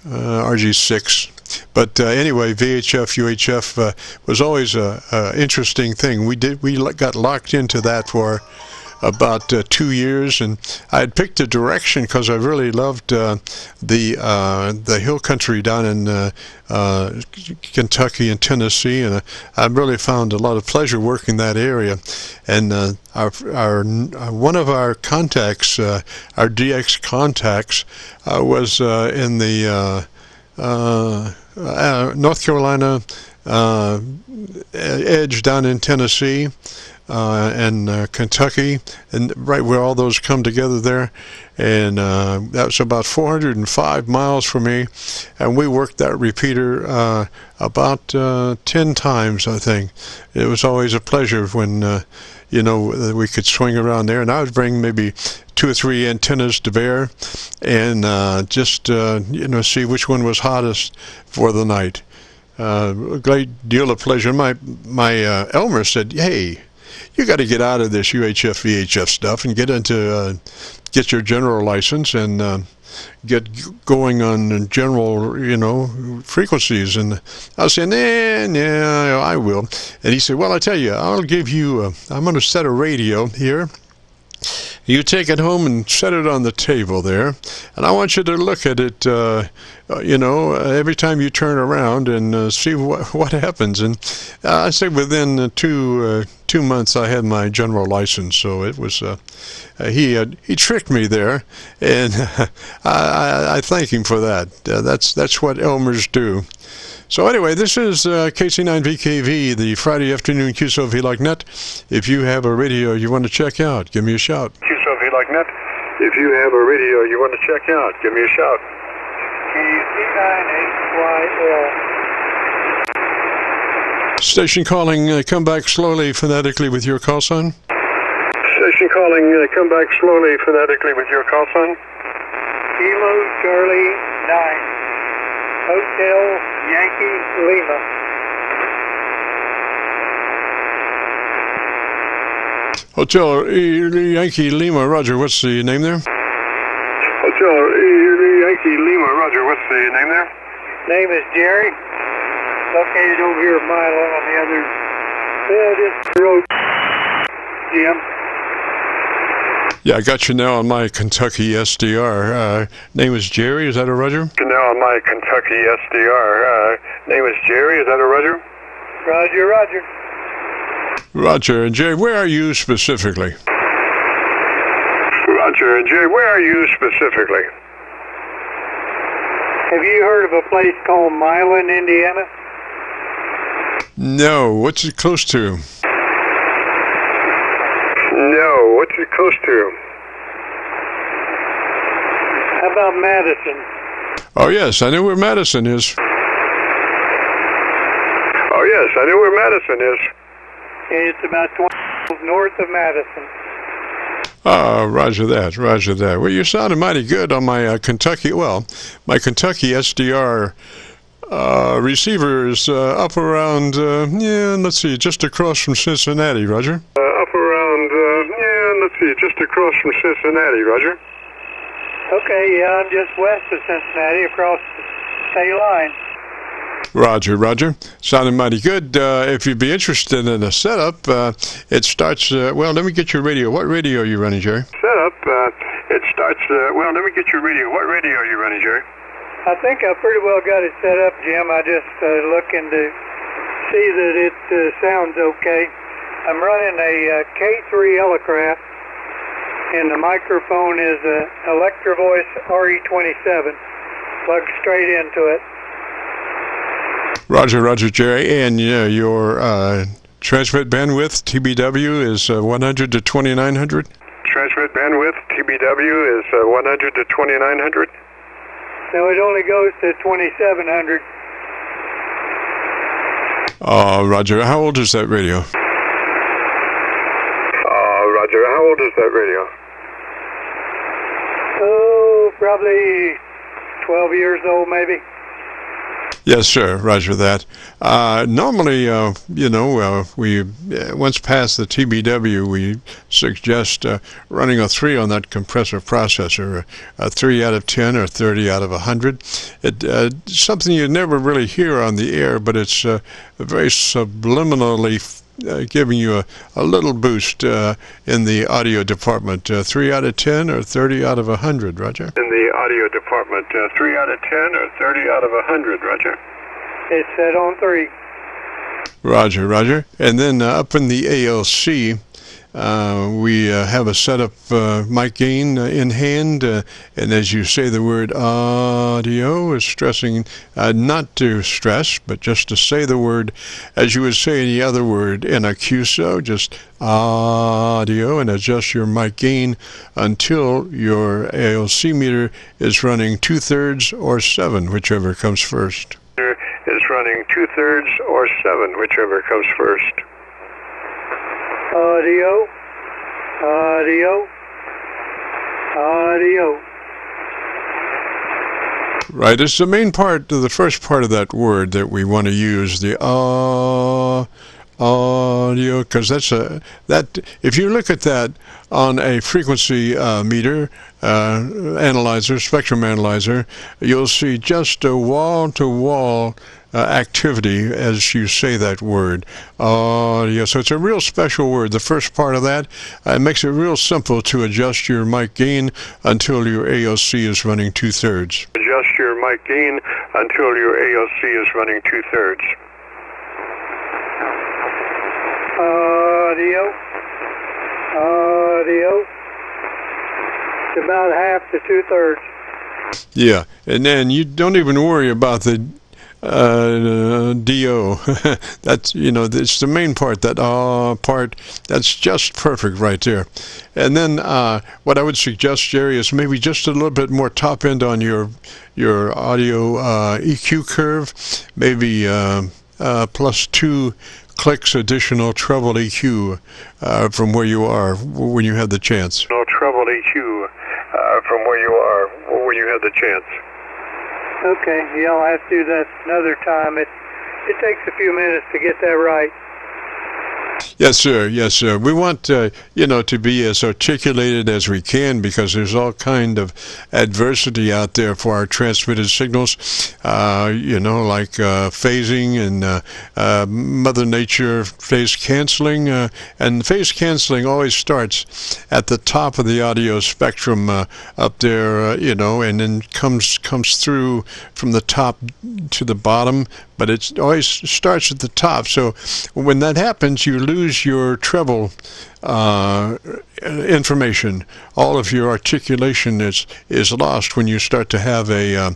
Speaker 1: RG6. But anyway, VHF, UHF was always an interesting thing. We got locked into that for about 2 years, and I had picked a direction because I really loved the hill country down in Kentucky and Tennessee, and I really found a lot of pleasure working that area. And one of our contacts, our DX contacts, was in the North Carolina edge down in Tennessee, and Kentucky, and right where all those come together there, and that was about 405 miles for me, and we worked that repeater about 10 times, I think. It was always a pleasure when we could swing around there, and I would bring maybe 2 or 3 antennas to bear, and just see which one was hottest for the night. A great deal of pleasure. My Elmer said, "Hey, you got to get out of this UHF VHF stuff and get get your general license and get going on general frequencies." And I said, nah, I will. And he said, "Well, I tell you, I'll give you I'm going to set a radio here, You take it home and set it on the table there, and I want you to look at it, every time you turn around and see what happens. And I say within 2 months I had my general license, so it was he tricked me there, and I thank him for that. That's what Elmers do. So anyway, this is KC9VKV, the Friday afternoon Qso-Vlog net. If you have a radio you want to check out, give me a shout.
Speaker 2: Qso-Vlog net. If you have a radio you want to check out, give me a shout.
Speaker 5: KC9VKV.
Speaker 1: Station calling, come back slowly, phonetically with your call sign.
Speaker 2: Station calling, come back slowly, phonetically with your call sign.
Speaker 5: Kilo Charlie 9. Hotel Yankee Lima.
Speaker 1: Hotel Yankee Lima, Roger, what's the name there?
Speaker 2: Hotel Yankee Lima, Roger, what's the name there?
Speaker 5: Name is Jerry. Located over here a mile on the other side of the road. Jim.
Speaker 1: Yeah, I got you now on my Kentucky SDR. Name is Jerry, is that a Roger?
Speaker 2: Now on my Kentucky SDR. Name is Jerry, is that a Roger?
Speaker 5: Roger, Roger.
Speaker 1: Roger. And Jerry, where are you specifically?
Speaker 2: Roger. And Jerry, where are you specifically?
Speaker 5: Have you heard of a place called Milan, Indiana?
Speaker 1: No. What's it close to?
Speaker 2: No. What's it close to?
Speaker 5: How about Madison?
Speaker 1: Oh, yes, I know where Madison is.
Speaker 2: Oh, yes, I know where Madison is.
Speaker 5: It's about 20 miles north of Madison.
Speaker 1: Roger that, roger that. Well, you sounded mighty good on my Kentucky SDR receiver is up around, let's see, just across from Cincinnati, Roger.
Speaker 2: Just across from Cincinnati, Roger.
Speaker 5: Okay, yeah, I'm just west of Cincinnati, across the state line.
Speaker 1: Roger, Roger. Sounded mighty good. If you'd be interested in a setup, it starts, let me get your radio. What radio are you running, Jerry?
Speaker 2: Setup, it starts, let me get your radio. What radio are you running, Jerry?
Speaker 5: I think I pretty well got it set up, Jim. I just looking to see that it sounds okay. I'm running a K3 Elecraft, and the microphone is a Electro Voice RE27, plugged straight into it.
Speaker 1: Roger, Roger, Jerry. And your transmit bandwidth, TBW, is 100 to 2900?
Speaker 2: Transmit bandwidth, TBW, is 100 to 2900?
Speaker 5: No, it only goes to 2700.
Speaker 1: Roger, how old is that radio?
Speaker 2: Roger, how old is that radio?
Speaker 5: Oh, probably 12 years old, maybe.
Speaker 1: Yes, sir. Roger that. Normally, we once past the TBW, we suggest running a 3 on that compressor processor, a 3 out of 10 or 30 out of 100. It's something you never really hear on the air, but it's very subliminally giving you a little boost in the audio department. 3 out of 10 or 30 out of 100, Roger?
Speaker 2: In the audio department, 3 out of 10 or 30 out of 100, Roger?
Speaker 5: It's set on 3.
Speaker 1: Roger, Roger. And then up in the ALC, we have a setup mic gain in hand, and as you say the word audio, is stressing not to stress, but just to say the word as you would say any other word in a QSO, just audio, and adjust your mic gain until your ALC meter is running 2/3 or 7, whichever comes first.
Speaker 2: Is running 2/3 or 7, whichever comes first.
Speaker 5: Audio, audio, audio.
Speaker 1: Right, it's the main part, the first part of that word that we want to use, the audio, because that. If you look at that on a frequency meter analyzer, spectrum analyzer, you'll see just a wall-to-wall activity as you say that word. Audio. So it's a real special word. The first part of that makes it real simple to adjust your mic gain until your AOC is running 2/3.
Speaker 4: Adjust your mic gain until your AOC is running 2/3. Audio. It's about half to 2/3.
Speaker 1: Yeah, and then you don't even worry about the DO. That's, it's the main part, that part, that's just perfect right there. And then what I would suggest, Jerry, is maybe just a little bit more top end on your audio EQ curve, maybe plus 2 clicks additional treble EQ from where you are when you have the chance.
Speaker 4: No treble EQ from where you are when you have the chance. Okay, yeah, I'll have to do that another time. It takes a few minutes to get that right.
Speaker 1: Yes, sir. Yes, sir. We want, to be as articulated as we can, because there's all kind of adversity out there for our transmitted signals, like phasing and Mother Nature phase canceling. And phase canceling always starts at the top of the audio spectrum up there, and then comes through from the top to the bottom. But it always starts at the top. So when that happens, you lose your treble information. All of your articulation is lost when you start to have a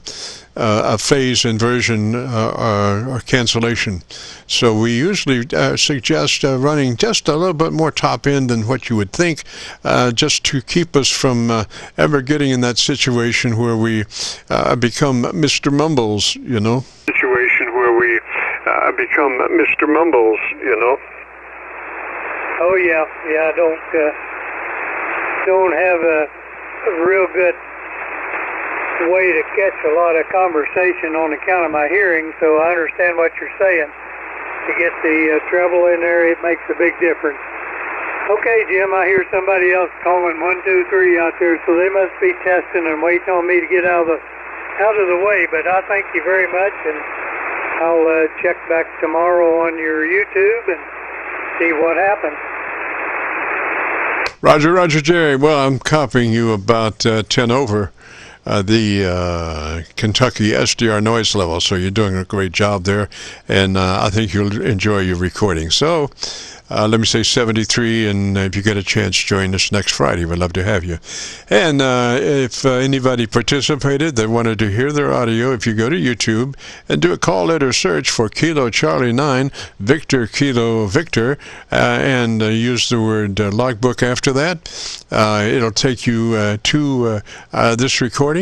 Speaker 1: phase inversion or cancellation. So we usually suggest running just a little bit more top end than what you would think, just to keep us from ever getting in that situation where we become Mr. Mumbles,
Speaker 4: Situation where we become Mr. Mumbles, Oh yeah, I don't have a real good way to catch a lot of conversation on account of my hearing, so I understand what you're saying. To get the treble in there, it makes a big difference. Okay, Jim, I hear somebody else calling 1, 2, 3 out there, so they must be testing and waiting on me to get out of the way. But I thank you very much, and I'll check back tomorrow on your YouTube and see what happens.
Speaker 1: Roger, Jerry. Well, I'm copying you about 10 over the Kentucky SDR noise level, so you're doing a great job there, and I think you'll enjoy your recording. So let me say 73, and if you get a chance, join us next Friday. We'd love to have you. And if anybody participated that wanted to hear their audio, if you go to YouTube and do a call letter search for Kilo Charlie 9 Victor Kilo Victor, and use the word logbook after that, it'll take you to this recording.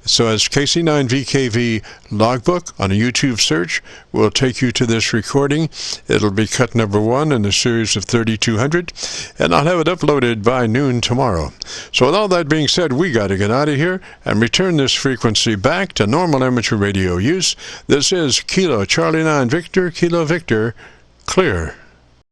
Speaker 1: So as KC9VKV logbook on a YouTube search will take you to this recording. It'll be cut number 1 in the series of 3200, and I'll have it uploaded by noon tomorrow. So with all that being said, we got to get out of here and return this frequency back to normal amateur radio use. This is Kilo Charlie 9 Victor Kilo Victor, clear.